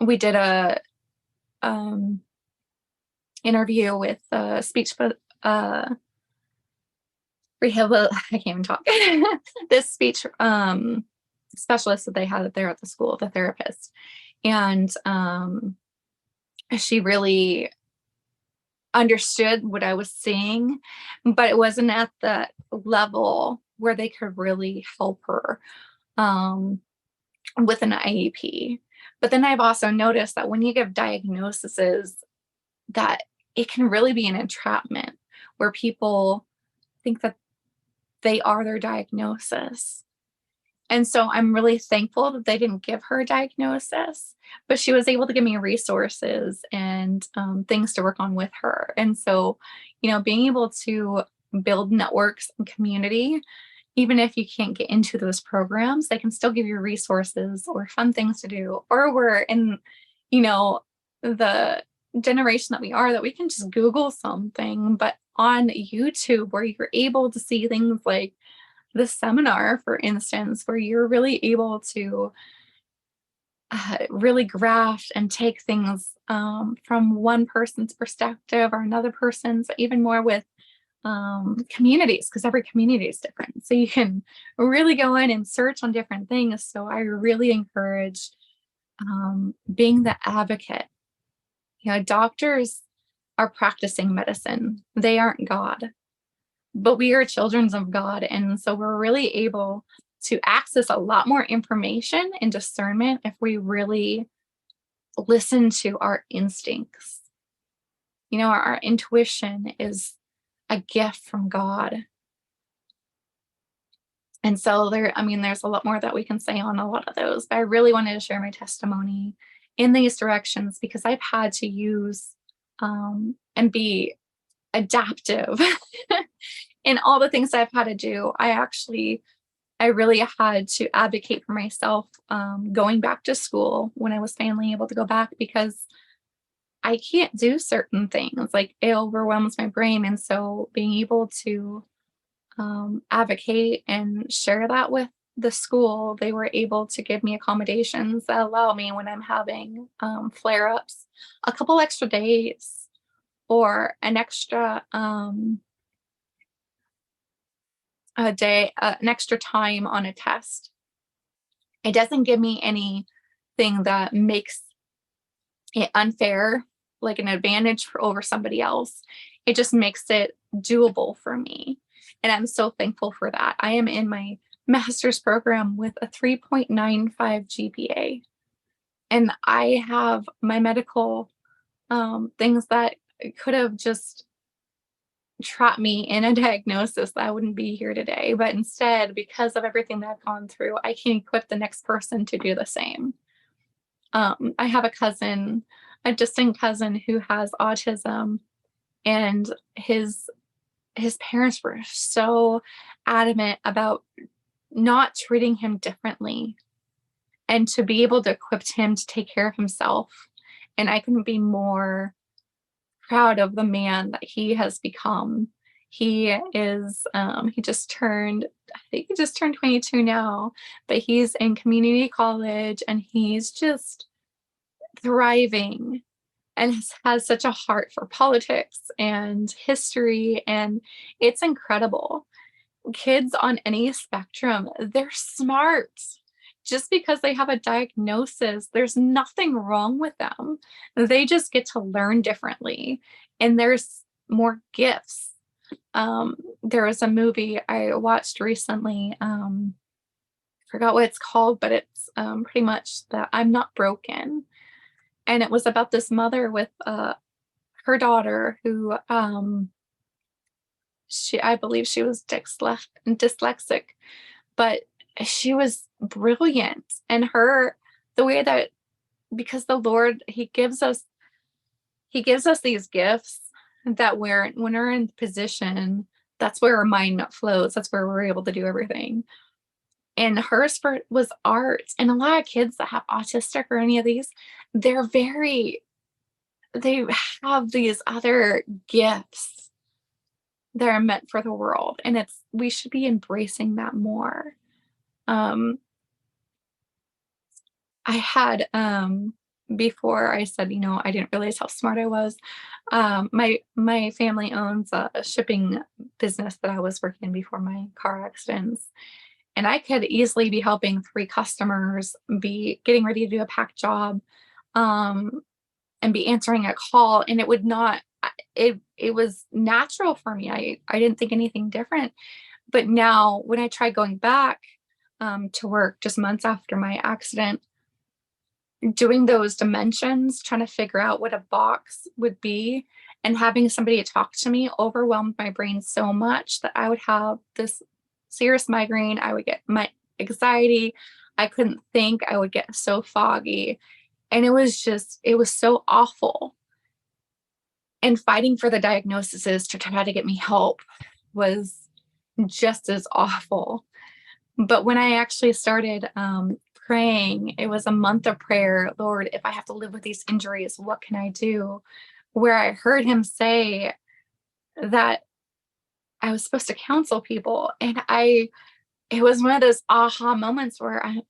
We did a interview with a speech rehab. I can't even talk. This speech specialist that they had there at the school, the therapist, and she really understood what I was seeing, but it wasn't at the level where they could really help her with an IEP. But then I've also noticed that when you give diagnoses, that it can really be an entrapment where people think that they are their diagnosis. And so I'm really thankful that they didn't give her a diagnosis, but she was able to give me resources and things to work on with her. And so, being able to build networks and community, even if you can't get into those programs, they can still give you resources or fun things to do. Or we're in, the generation that we are, that we can just Google something, but on YouTube where you're able to see things like this seminar, for instance, where you're really able to really graft and take things from one person's perspective or another person's, even more with communities, because every community is different. So you can really go in and search on different things. So I really encourage being the advocate. Doctors are practicing medicine. They aren't God, but we are children of God. And so we're really able to access a lot more information and discernment if we really listen to our instincts. Our intuition is a gift from God. And so there's a lot more that we can say on a lot of those, but I really wanted to share my testimony in these directions because I've had to use and be adaptive in all the things I've had to do. I really had to advocate for myself going back to school when I was finally able to go back, because I can't do certain things. Like, it overwhelms my brain. And so being able to advocate and share that with the school, they were able to give me accommodations that allow me, when I'm having flare-ups, a couple extra days or an extra a day, an extra time on a test. It doesn't give me anything that makes it unfair, like an advantage over somebody else. It just makes it doable for me. And I'm so thankful for that. I am in my master's program with a 3.95 GPA. And I have my medical things that could have just trapped me in a diagnosis that I wouldn't be here today. But instead, because of everything that I've gone through, I can equip the next person to do the same. I have a distant cousin who has autism, and his parents were so adamant about not treating him differently, and to be able to equip him to take care of himself. And I couldn't be more proud of the man that he has become. He is, I think he just turned 22 now, but he's in community college and he's just thriving and has such a heart for politics and history. And it's incredible. Kids on any spectrum, they're smart. Just because they have a diagnosis, there's nothing wrong with them. They just get to learn differently. And there's more gifts. There was a movie I watched recently. Forgot what it's called, but it's pretty much that I'm Not Broken. And it was about this mother with her daughter who I believe she was dyslexic, but she was brilliant. And the way that, because the Lord, he gives us these gifts that when we're in position, that's where our mind flows. That's where we're able to do everything. And hers was art. And a lot of kids that have autistic or any of these, they have these other gifts that are meant for the world. And we should be embracing that more. I had, before I said, I didn't realize how smart I was. My family owns a shipping business that I was working in before my car accidents. And I could easily be helping 3 customers, be getting ready to do a pack job, and be answering a call. And it was natural for me. I didn't think anything different. But now when I tried going back to work just months after my accident, doing those dimensions, trying to figure out what a box would be, and having somebody talk to me overwhelmed my brain so much that I would have this serious migraine. I would get my anxiety. I couldn't think. I would get so foggy. And it was so awful. And fighting for the diagnoses to try to get me help was just as awful. But when I actually started praying, it was a month of prayer. Lord, if I have to live with these injuries, what can I do? Where I heard him say that I was supposed to counsel people. And it was one of those aha moments where I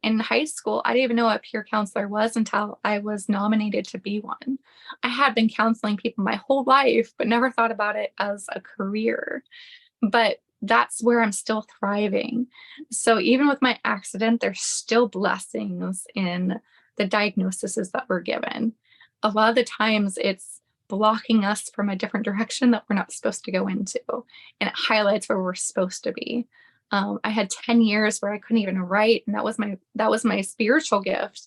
in high school, I didn't even know what a peer counselor was until I was nominated to be one. I had been counseling people my whole life, but never thought about it as a career. But that's where I'm still thriving. So even with my accident, there's still blessings in the diagnoses that we're given. A lot of the times it's blocking us from a different direction that we're not supposed to go into. And it highlights where we're supposed to be. I had 10 years where I couldn't even write, and that was my spiritual gift.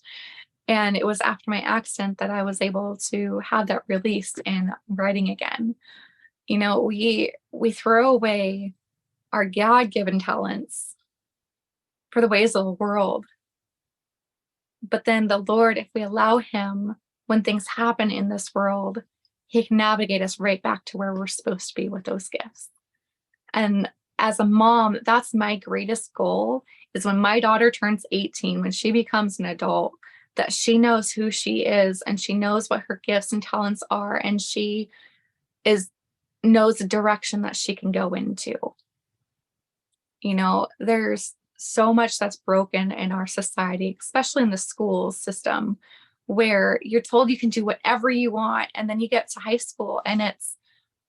And it was after my accident that I was able to have that release in writing again. We throw away our God-given talents for the ways of the world. But then the Lord, if we allow him, when things happen in this world, he can navigate us right back to where we're supposed to be with those gifts. And as a mom, that's my greatest goal, is when my daughter turns 18, when she becomes an adult, that she knows who she is and she knows what her gifts and talents are, and she knows the direction that she can go into. There's so much that's broken in our society, especially in the school system, where you're told you can do whatever you want. And then you get to high school and it's,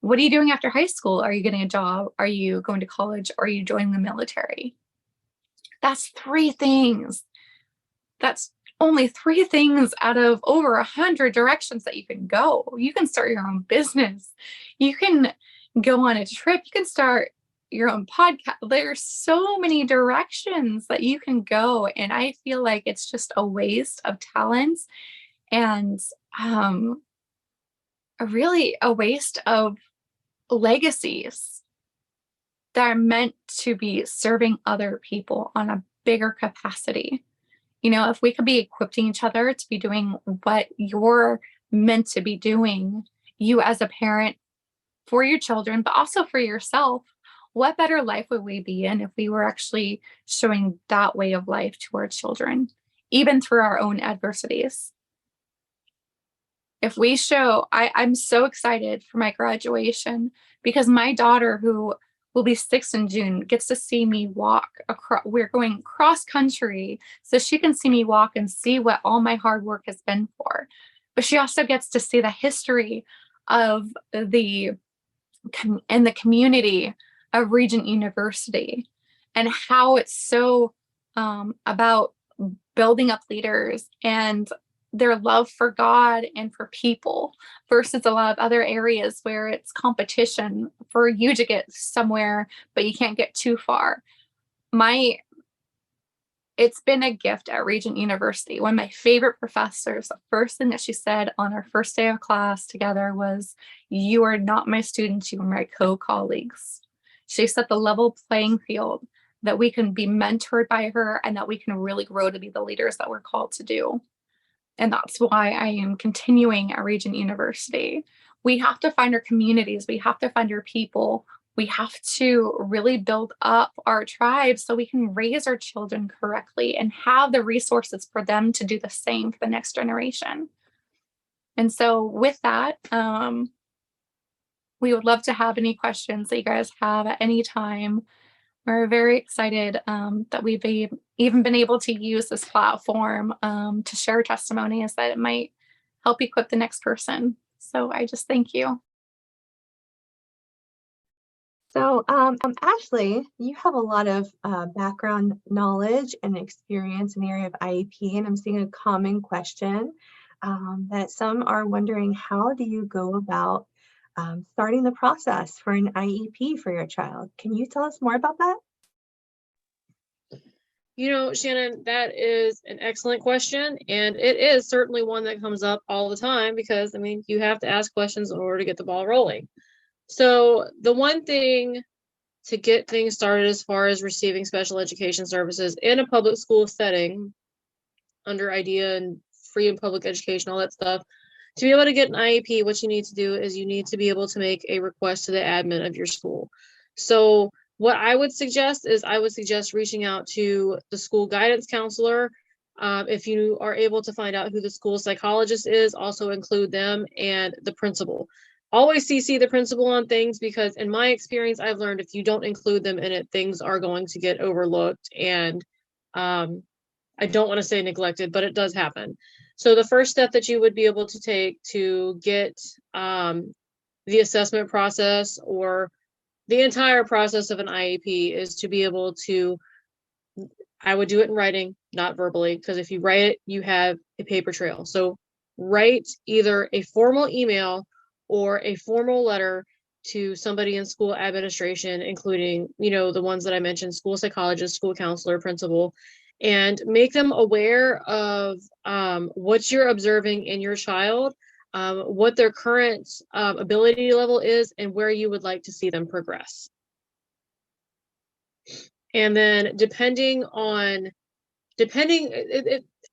what are you doing after high school? Are you getting a job? Are you going to college? Or are you joining the military? That's 3 things. That's only 3 things out of over 100 directions that you can go. You can start your own business. You can go on a trip. You can start your own podcast. There's so many directions that you can go. And I feel like it's just a waste of talents and really a waste of legacies that are meant to be serving other people on a bigger capacity. If we could be equipping each other to be doing what you're meant to be doing, you as a parent, for your children, but also for yourself, what better life would we be in if we were actually showing that way of life to our children, even through our own adversities? If we show, I'm so excited for my graduation because my daughter, who will be 6 in June, gets to see me walk across. We're going cross country so she can see me walk and see what all my hard work has been for. But she also gets to see the history of the community of Regent University and how it's so about building up leaders and their love for God and for people versus a lot of other areas where it's competition for you to get somewhere, but you can't get too far. It's been a gift at Regent University. One of my favorite professors, the first thing that she said on our first day of class together was, "You are not my students, you are my co-colleagues." She set the level playing field that we can be mentored by her and that we can really grow to be the leaders that we're called to do. And that's why I am continuing at Regent University. We have to find our communities. We have to find our people. We have to really build up our tribes so we can raise our children correctly and have the resources for them to do the same for the next generation. And so with that, we would love to have any questions that you guys have at any time. We're very excited that we've even been able to use this platform to share testimonies that it might help equip the next person. So I just thank you. So, Ashley, you have a lot of background knowledge and experience in the area of IEP, and I'm seeing a common question that some are wondering, how do you go about starting the process for an IEP for your child? Can you tell us more about that? Shannon, that is an excellent question. And it is certainly one that comes up all the time because, you have to ask questions in order to get the ball rolling. So the one thing to get things started as far as receiving special education services in a public school setting under IDEA and free and public education, all that stuff, to be able to get an IEP, what you need to do is you need to be able to make a request to the admin of your school. So what I would suggest is reaching out to the school guidance counselor. If you are able to find out who the school psychologist is, also include them, and the principal. Always CC the principal on things because in my experience, I've learned if you don't include them in it, things are going to get overlooked. And I don't want to say neglected, but it does happen. So the first step that you would be able to take to get the assessment process or the entire process of an IEP is to be able to, I would do it in writing, not verbally, because if you write it, you have a paper trail. So write either a formal email or a formal letter to somebody in school administration, including, the ones that I mentioned, school psychologist, school counselor, principal, and make them aware of what you're observing in your child. what their current ability level is, and where you would like to see them progress. And then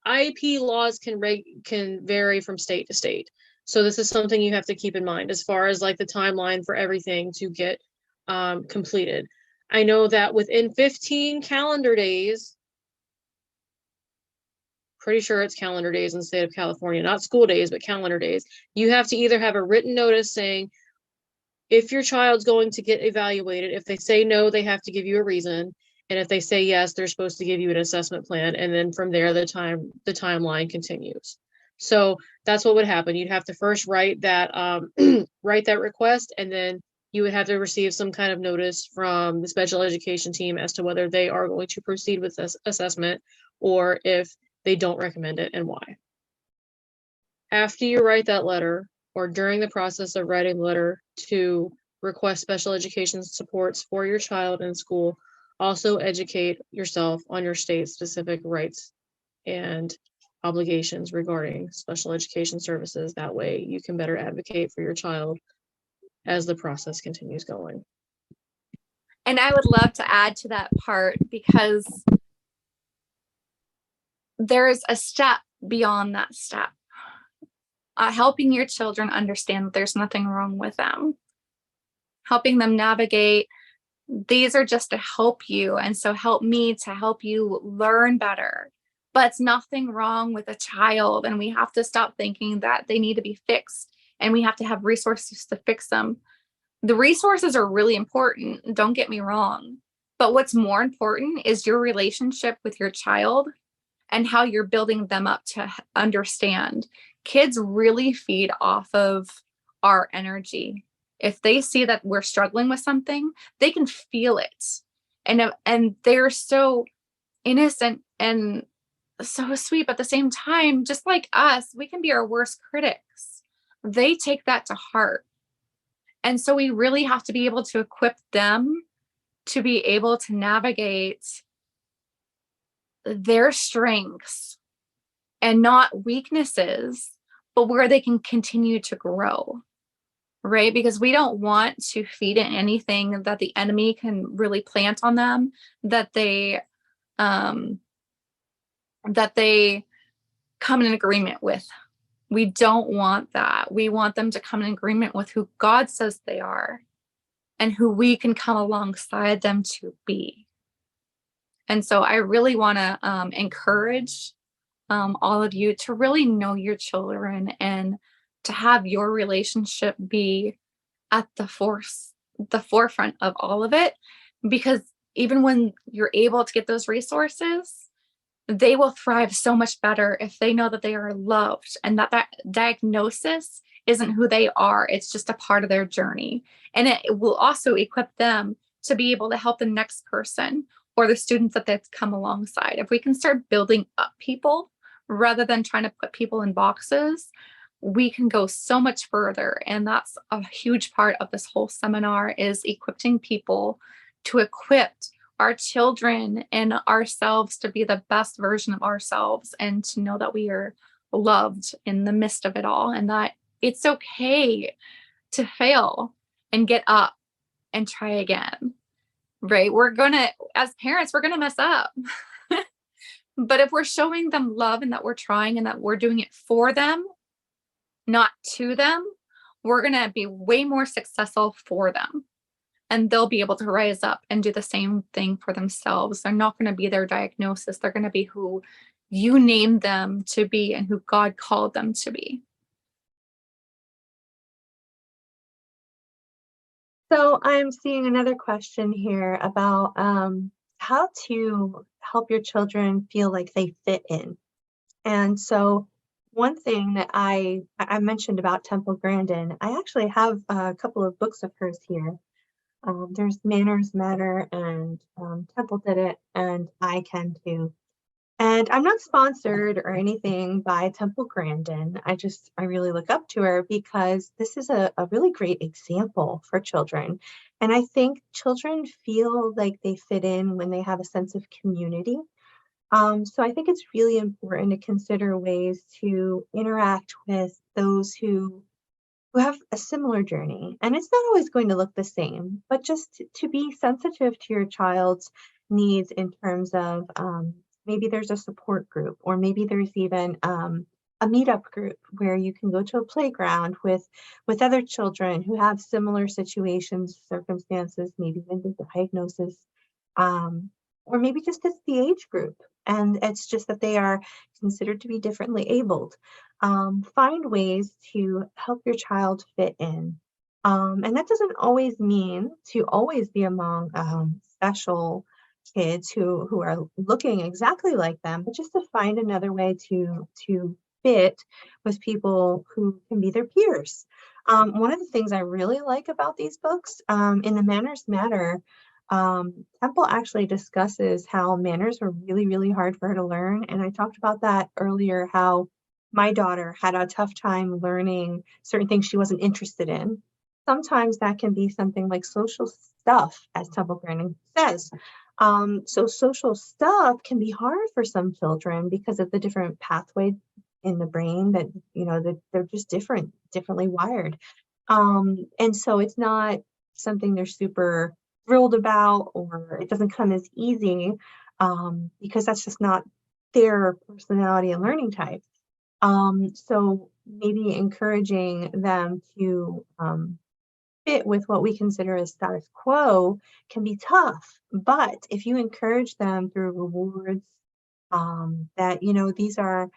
IEP laws can vary from state to state. So this is something you have to keep in mind as far as like the timeline for everything to get completed. I know that within 15 calendar days, pretty sure it's calendar days in the state of California, not school days, but calendar days, you have to either have a written notice saying if your child's going to get evaluated. If they say no, they have to give you a reason. And if they say yes, they're supposed to give you an assessment plan. And then from there, the timeline continues. So that's what would happen. You'd have to first write that write that request, and then you would have to receive some kind of notice from the special education team as to whether they are going to proceed with this assessment or if they don't recommend it and why. After you write that letter, or during the process of writing the letter to request special education supports for your child in school, also educate yourself on your state-specific rights and obligations regarding special education services. That way you can better advocate for your child as the process continues going. And I would love to add to that part, because there's a step beyond that step. Helping your children understand that there's nothing wrong with them. Helping them navigate, these are just to help you. And so help me to help you learn better. But it's nothing wrong with a child. And we have to stop thinking that they need to be fixed and we have to have resources to fix them. The resources are really important, don't get me wrong. But what's more important is your relationship with your child and how you're building them up to understand. Kids really feed off of our energy. If they see that we're struggling with something, they can feel it. And they're so innocent and so sweet, but at the same time, just like us, we can be our worst critics. They take that to heart. And so we really have to be able to equip them to be able to navigate their strengths and not weaknesses, but where they can continue to grow, right? Because we don't want to feed in anything that the enemy can really plant on them, that they come in agreement with. We don't want that. We want them to come in agreement with who God says they are and who we can come alongside them to be. And so I really want to encourage all of you to really know your children and to have your relationship be at the forefront of all of it. Because even when you're able to get those resources, they will thrive so much better if they know that they are loved and that diagnosis isn't who they are. It's just a part of their journey. And it will also equip them to be able to help the next person or the students that they've come alongside. If we can start building up people rather than trying to put people in boxes, we can go so much further. And that's a huge part of this whole seminar, is equipping people to equip our children and ourselves to be the best version of ourselves and to know that we are loved in the midst of it all and that it's okay to fail and get up and try again, right? As parents, we're going to mess up. But if we're showing them love and that we're trying and that we're doing it for them, not to them, we're going to be way more successful for them. And they'll be able to rise up and do the same thing for themselves. They're not going to be their diagnosis. They're going to be who you named them to be and who God called them to be. So I'm seeing another question here about how to help your children feel like they fit in. And so one thing that I mentioned about Temple Grandin, I actually have a couple of books of hers here. There's Manners Matter and Temple Did It, and I Can Too. And I'm not sponsored or anything by Temple Grandin. I really look up to her because this is a really great example for children. And I think children feel like they fit in when they have a sense of community. So I think it's really important to consider ways to interact with those who have a similar journey. And it's not always going to look the same, but just to be sensitive to your child's needs in terms of maybe there's a support group, or maybe there's even a meetup group where you can go to a playground with other children who have similar situations, circumstances, maybe even the diagnosis, um, or maybe just it's the age group. And it's just that they are considered to be differently abled. Find ways to help your child fit in. And that doesn't always mean to always be among special kids who are looking exactly like them, but just to find another way to fit with people who can be their peers. One of the things I really like about these books, in the Manners Matter, Temple actually discusses how manners were really, really hard for her to learn. And I talked about that earlier, how my daughter had a tough time learning certain things she wasn't interested in. Sometimes that can be something like social stuff, as Temple Grandin says. So social stuff can be hard for some children because of the different pathways in the brain that, that they're just differently wired. And so it's not something they're super thrilled about, or it doesn't come as easy, because that's just not their personality and learning type. So maybe encouraging them to fit with what we consider as status quo can be tough. But if you encourage them through rewards, that, these are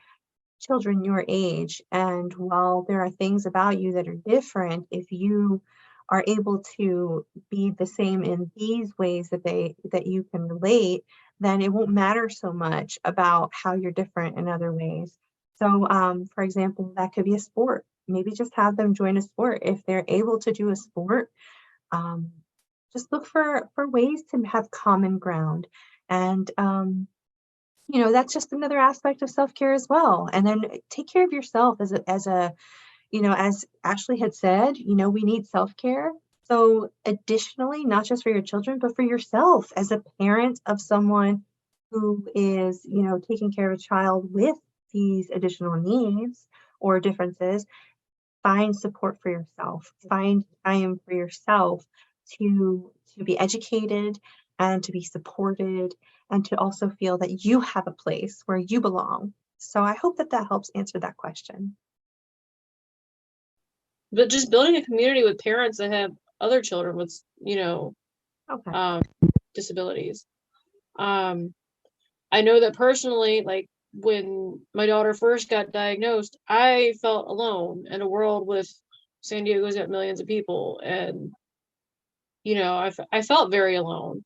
children your age, and while there are things about you that are different, if you are able to be the same in these ways that you can relate, then it won't matter so much about how you're different in other ways. So for example, that could be a sport. Maybe just have them join a sport if they're able to do a sport. Just look for ways to have common ground. And that's just another aspect of self-care as well. And then take care of yourself as Ashley had said, we need self-care. So additionally, not just for your children, but for yourself as a parent of someone who is, taking care of a child with these additional needs or differences, find support for yourself, find time for yourself to be educated and to be supported, and to also feel that you have a place where you belong. So I hope that helps answer that question. But just building a community with parents that have other children with, Okay. Disabilities. I know that personally, like when my daughter first got diagnosed, I felt alone in a world with San Diego's got millions of people. And, I felt very alone.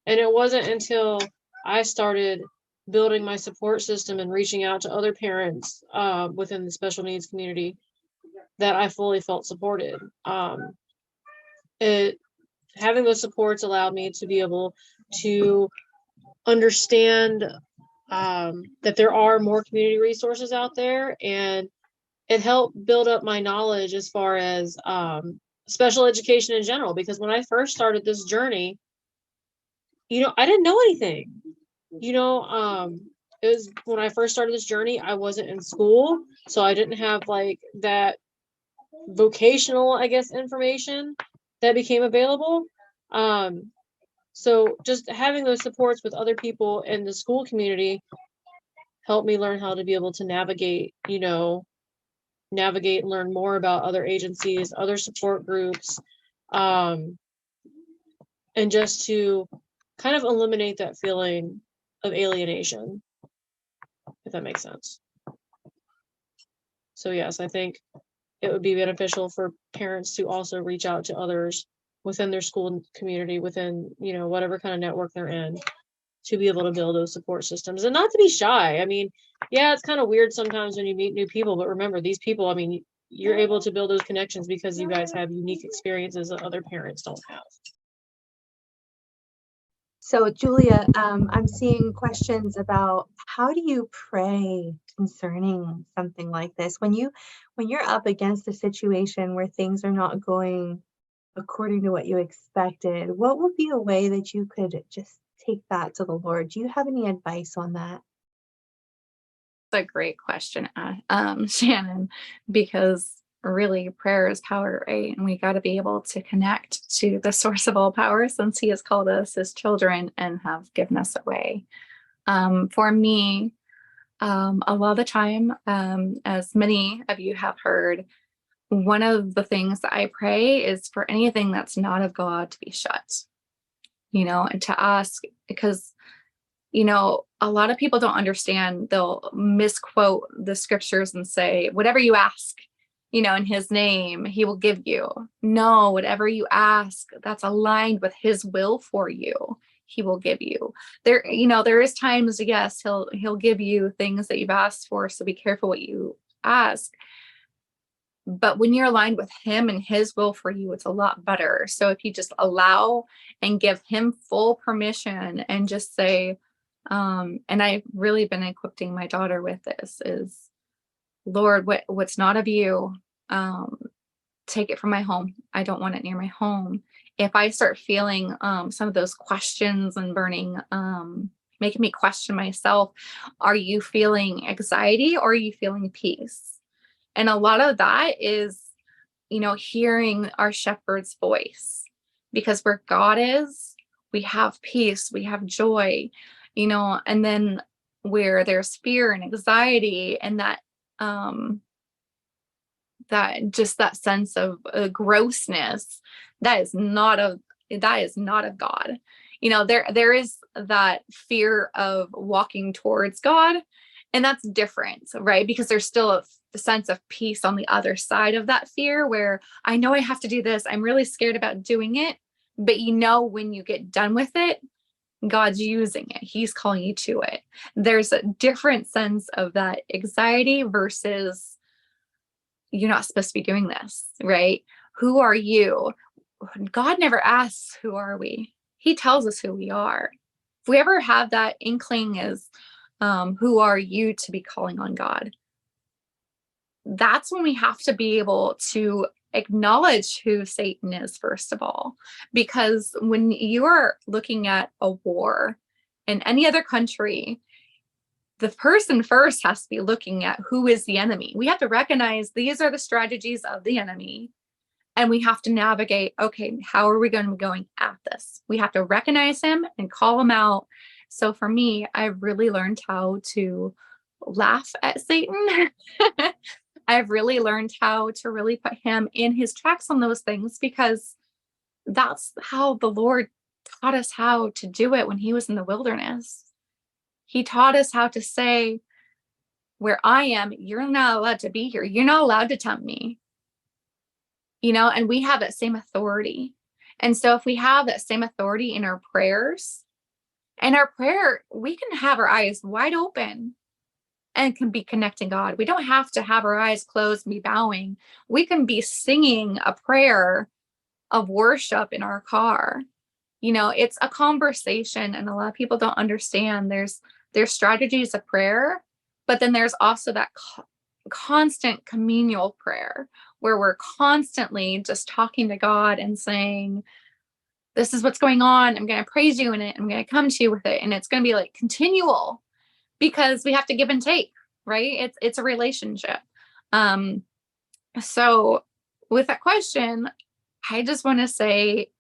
And it wasn't until I started building my support system and reaching out to other parents within the special needs community that I fully felt supported. Having those supports allowed me to be able to understand that there are more community resources out there, and it helped build up my knowledge as far as special education in general, because when I first started this journey, I didn't know anything. It was when I first started this journey, I wasn't in school, so I didn't have like that vocational, I guess, information that became available. So just having those supports with other people in the school community helped me learn how to be able to navigate and learn more about other agencies, other support groups, and just to kind of eliminate that feeling of alienation, if that makes sense. So yes, I think it would be beneficial for parents to also reach out to others within their school community, within, whatever kind of network they're in, to be able to build those support systems and not to be shy. I mean, yeah, it's kind of weird sometimes when you meet new people, but remember, these people, I mean, you're able to build those connections because you guys have unique experiences that other parents don't have. So Julia, I'm seeing questions about how do you pray concerning something like this when you're up against a situation where things are not going according to what you expected. What would be a way that you could just take that to the Lord? Do you have any advice on that? a great question, Shannon, because really prayer is power, right? And we got to be able to connect to the source of all power, since he has called us his children and have given us a way. For me, a lot of the time, as many of you have heard, one of the things that I pray is for anything that's not of God to be shut, and to ask, because, a lot of people don't understand. They'll misquote the scriptures and say, whatever you ask, in his name, he will give you. No, whatever you ask that's aligned with his will for you, he will give you. There is times, yes, he'll give you things that you've asked for. So be careful what you ask. But when you're aligned with him and his will for you, it's a lot better. So if you just allow and give him full permission and just say, and I've really been equipping my daughter with this, is, Lord, what's not of you, take it from my home. I don't want it near my home. If I start feeling some of those questions and burning, making me question myself, are you feeling anxiety or are you feeling peace? And a lot of that is, hearing our shepherd's voice, because where God is, we have peace, we have joy, and then where there's fear and anxiety and that that sense of grossness, that is not of God. There is that fear of walking towards God, and that's different, right? Because there's still a sense of peace on the other side of that fear, where I know I have to do this. I'm really scared about doing it, but when you get done with it, God's using it. He's calling you to it. There's a different sense of that anxiety versus, you're not supposed to be doing this, right? Who are you? God never asks, who are we? He tells us who we are. If we ever have that inkling as, who are you, to be calling on God, that's when we have to be able to acknowledge who Satan is, first of all. Because when you are looking at a war in any other country, the person first has to be looking at who is the enemy. We have to recognize these are the strategies of the enemy, and we have to navigate, okay, how are we going to be going at this? We have to recognize him and call him out. So for me, I've really learned how to laugh at Satan. I've really learned how to really put him in his tracks on those things, because that's how the Lord taught us how to do it when he was in the wilderness. He taught us how to say, where I am, you're not allowed to be here. You're not allowed to tempt me. And we have that same authority. And so if we have that same authority in our prayers, and our prayer, we can have our eyes wide open and can be connecting God. We don't have to have our eyes closed and be bowing. We can be singing a prayer of worship in our car. It's a conversation, and a lot of people don't understand. There's strategies of prayer, but then there's also that constant communal prayer, where we're constantly just talking to God and saying, this is what's going on. I'm going to praise you in it. I'm going to come to you with it. And it's going to be like continual, because we have to give and take, right? It's a relationship. So with that question, I just want to say,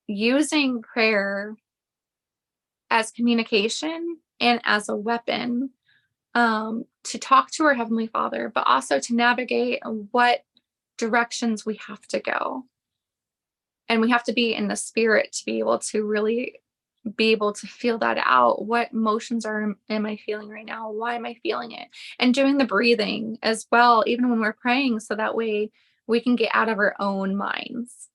using prayer as communication and as a weapon, to talk to our Heavenly Father, but also to navigate what directions we have to go. And we have to be in the spirit to be able to really be able to feel that out. What emotions am I feeling right now? Why am I feeling it? And doing the breathing as well, even when we're praying, so that way we can get out of our own minds.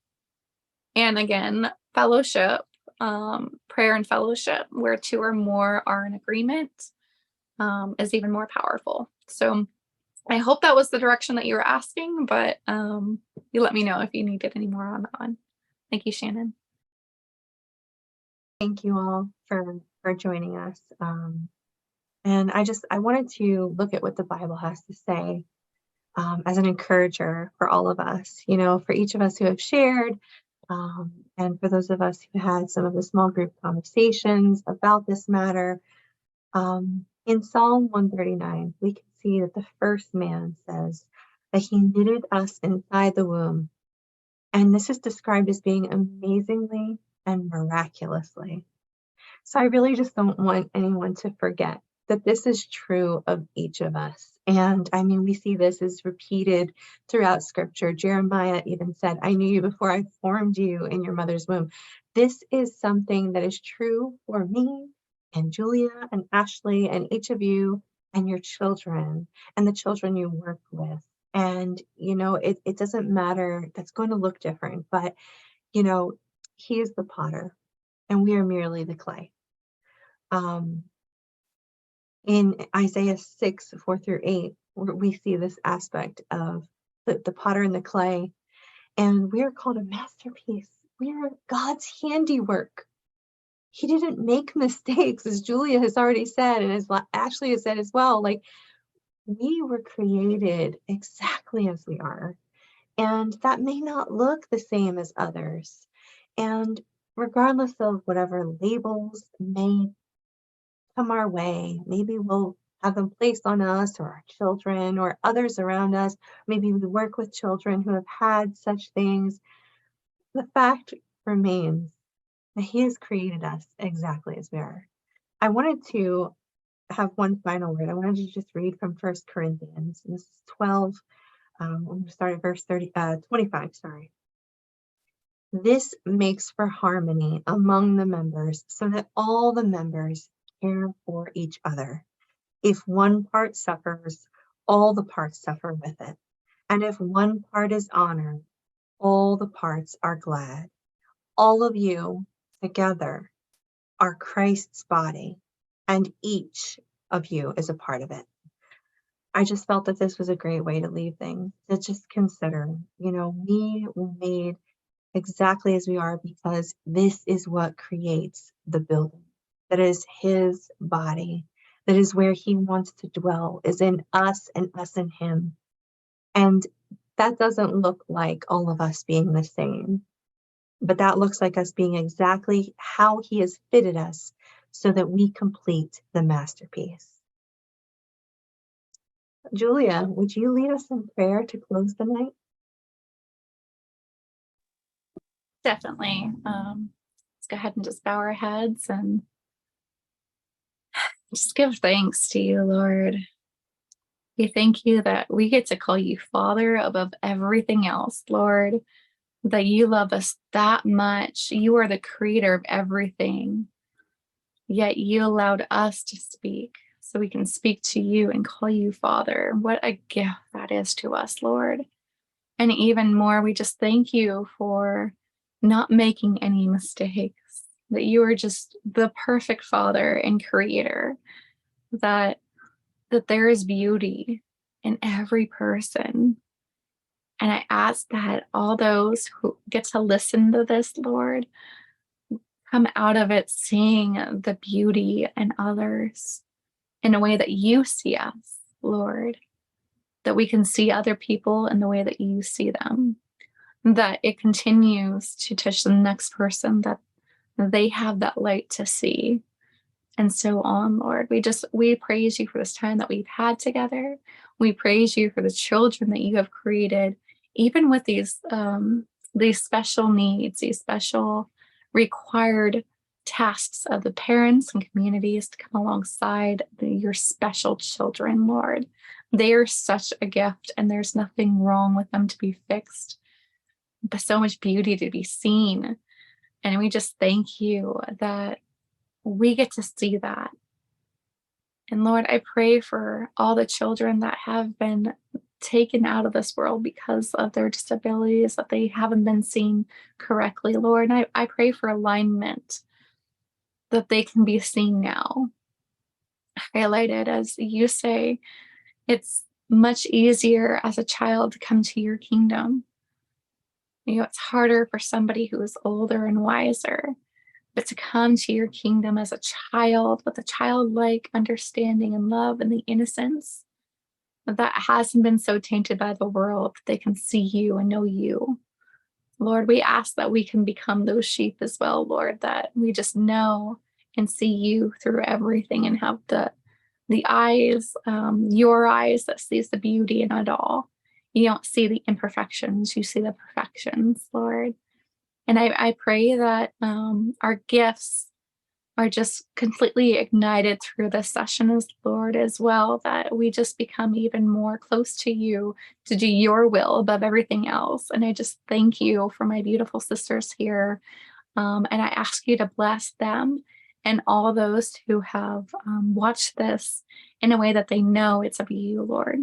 And again, fellowship, prayer and fellowship, where two or more are in agreement, is even more powerful. So I hope that was the direction that you were asking, but you let me know if you needed any more on that one. Thank you, Shannon. Thank you all for joining us. And I wanted to look at what the Bible has to say as an encourager for all of us, for each of us who have shared, and for those of us who had some of the small group conversations about this matter. In Psalm 139, we can see that the first man says that he knitted us inside the womb. And this is described as being amazingly and miraculously. So I really just don't want anyone to forget that this is true of each of us. And I mean, we see this is repeated throughout scripture. Jeremiah even said, I knew you before I formed you in your mother's womb. This is something that is true for me and Julia and Ashley and each of you and your children and the children you work with. And, it doesn't matter. That's going to look different, but, he is the potter and we are merely the clay. In Isaiah 6, 4-8, we see this aspect of the potter and the clay, and we are called a masterpiece. We are God's handiwork. He didn't make mistakes, as Julia has already said, and as Ashley has said as well. Like, we were created exactly as we are, and that may not look the same as others. And regardless of whatever labels may come our way, maybe we'll have them placed on us or our children or others around us. Maybe we work with children who have had such things. The fact remains that He has created us exactly as we are. I wanted to have one final word. I wanted to just read from 1 Corinthians. This is 12. I'm going to start at verse 25. Sorry. This makes for harmony among the members, so that all the members care for each other. If one part suffers, all the parts suffer with it. And if one part is honored, all the parts are glad. All of you together are Christ's body, and each of you is a part of it. I just felt that this was a great way to leave things, to just consider, we were made exactly as we are because this is what creates the building. That is His body. That is where He wants to dwell, is in us and us in Him. And that doesn't look like all of us being the same, but that looks like us being exactly how He has fitted us so that we complete the masterpiece. Julia, would you lead us in prayer to close the night? Definitely. Let's go ahead and just bow our heads and just give thanks to you, Lord. We thank you that we get to call you Father above everything else, Lord, that you love us that much. You are the creator of everything, yet you allowed us to speak so we can speak to you and call you Father. What a gift that is to us, Lord. And even more, we just thank you for not making any mistakes, that you are just the perfect Father and creator, that there is beauty in every person. And I ask that all those who get to listen to this, Lord, come out of it seeing the beauty in others in a way that you see us, Lord, that we can see other people in the way that you see them, that it continues to touch the next person, that they have that light to see, and so on, Lord. We praise you for this time that we've had together. We praise you for the children that you have created, even with these special needs, these special required tasks of the parents and communities to come alongside your special children, Lord. They are such a gift, and there's nothing wrong with them to be fixed, but so much beauty to be seen. And we just thank you that we get to see that. And Lord, I pray for all the children that have been taken out of this world because of their disabilities, that they haven't been seen correctly, Lord. And I pray for alignment, that they can be seen now, highlighted. As you say, it's much easier as a child to come to your kingdom. It's harder for somebody who is older and wiser, but to come to your kingdom as a child with a childlike understanding and love and the innocence that hasn't been so tainted by the world, that they can see you and know you. Lord, we ask that we can become those sheep as well, Lord, that we just know and see you through everything and have the the eyes, your eyes that sees the beauty in it all. You don't see the imperfections, you see the perfections, Lord. And I pray that our gifts are just completely ignited through this session as Lord as well, that we just become even more close to you to do your will above everything else. And I just thank you for my beautiful sisters here. And I ask you to bless them and all those who have watched this in a way that they know it's of you, Lord.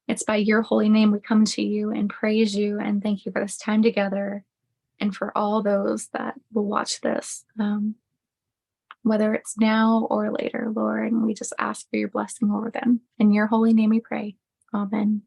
It's by your holy name we come to you and praise you and thank you for this time together and for all those that will watch this, whether it's now or later, Lord. And we just ask for your blessing over them. In your holy name we pray. Amen.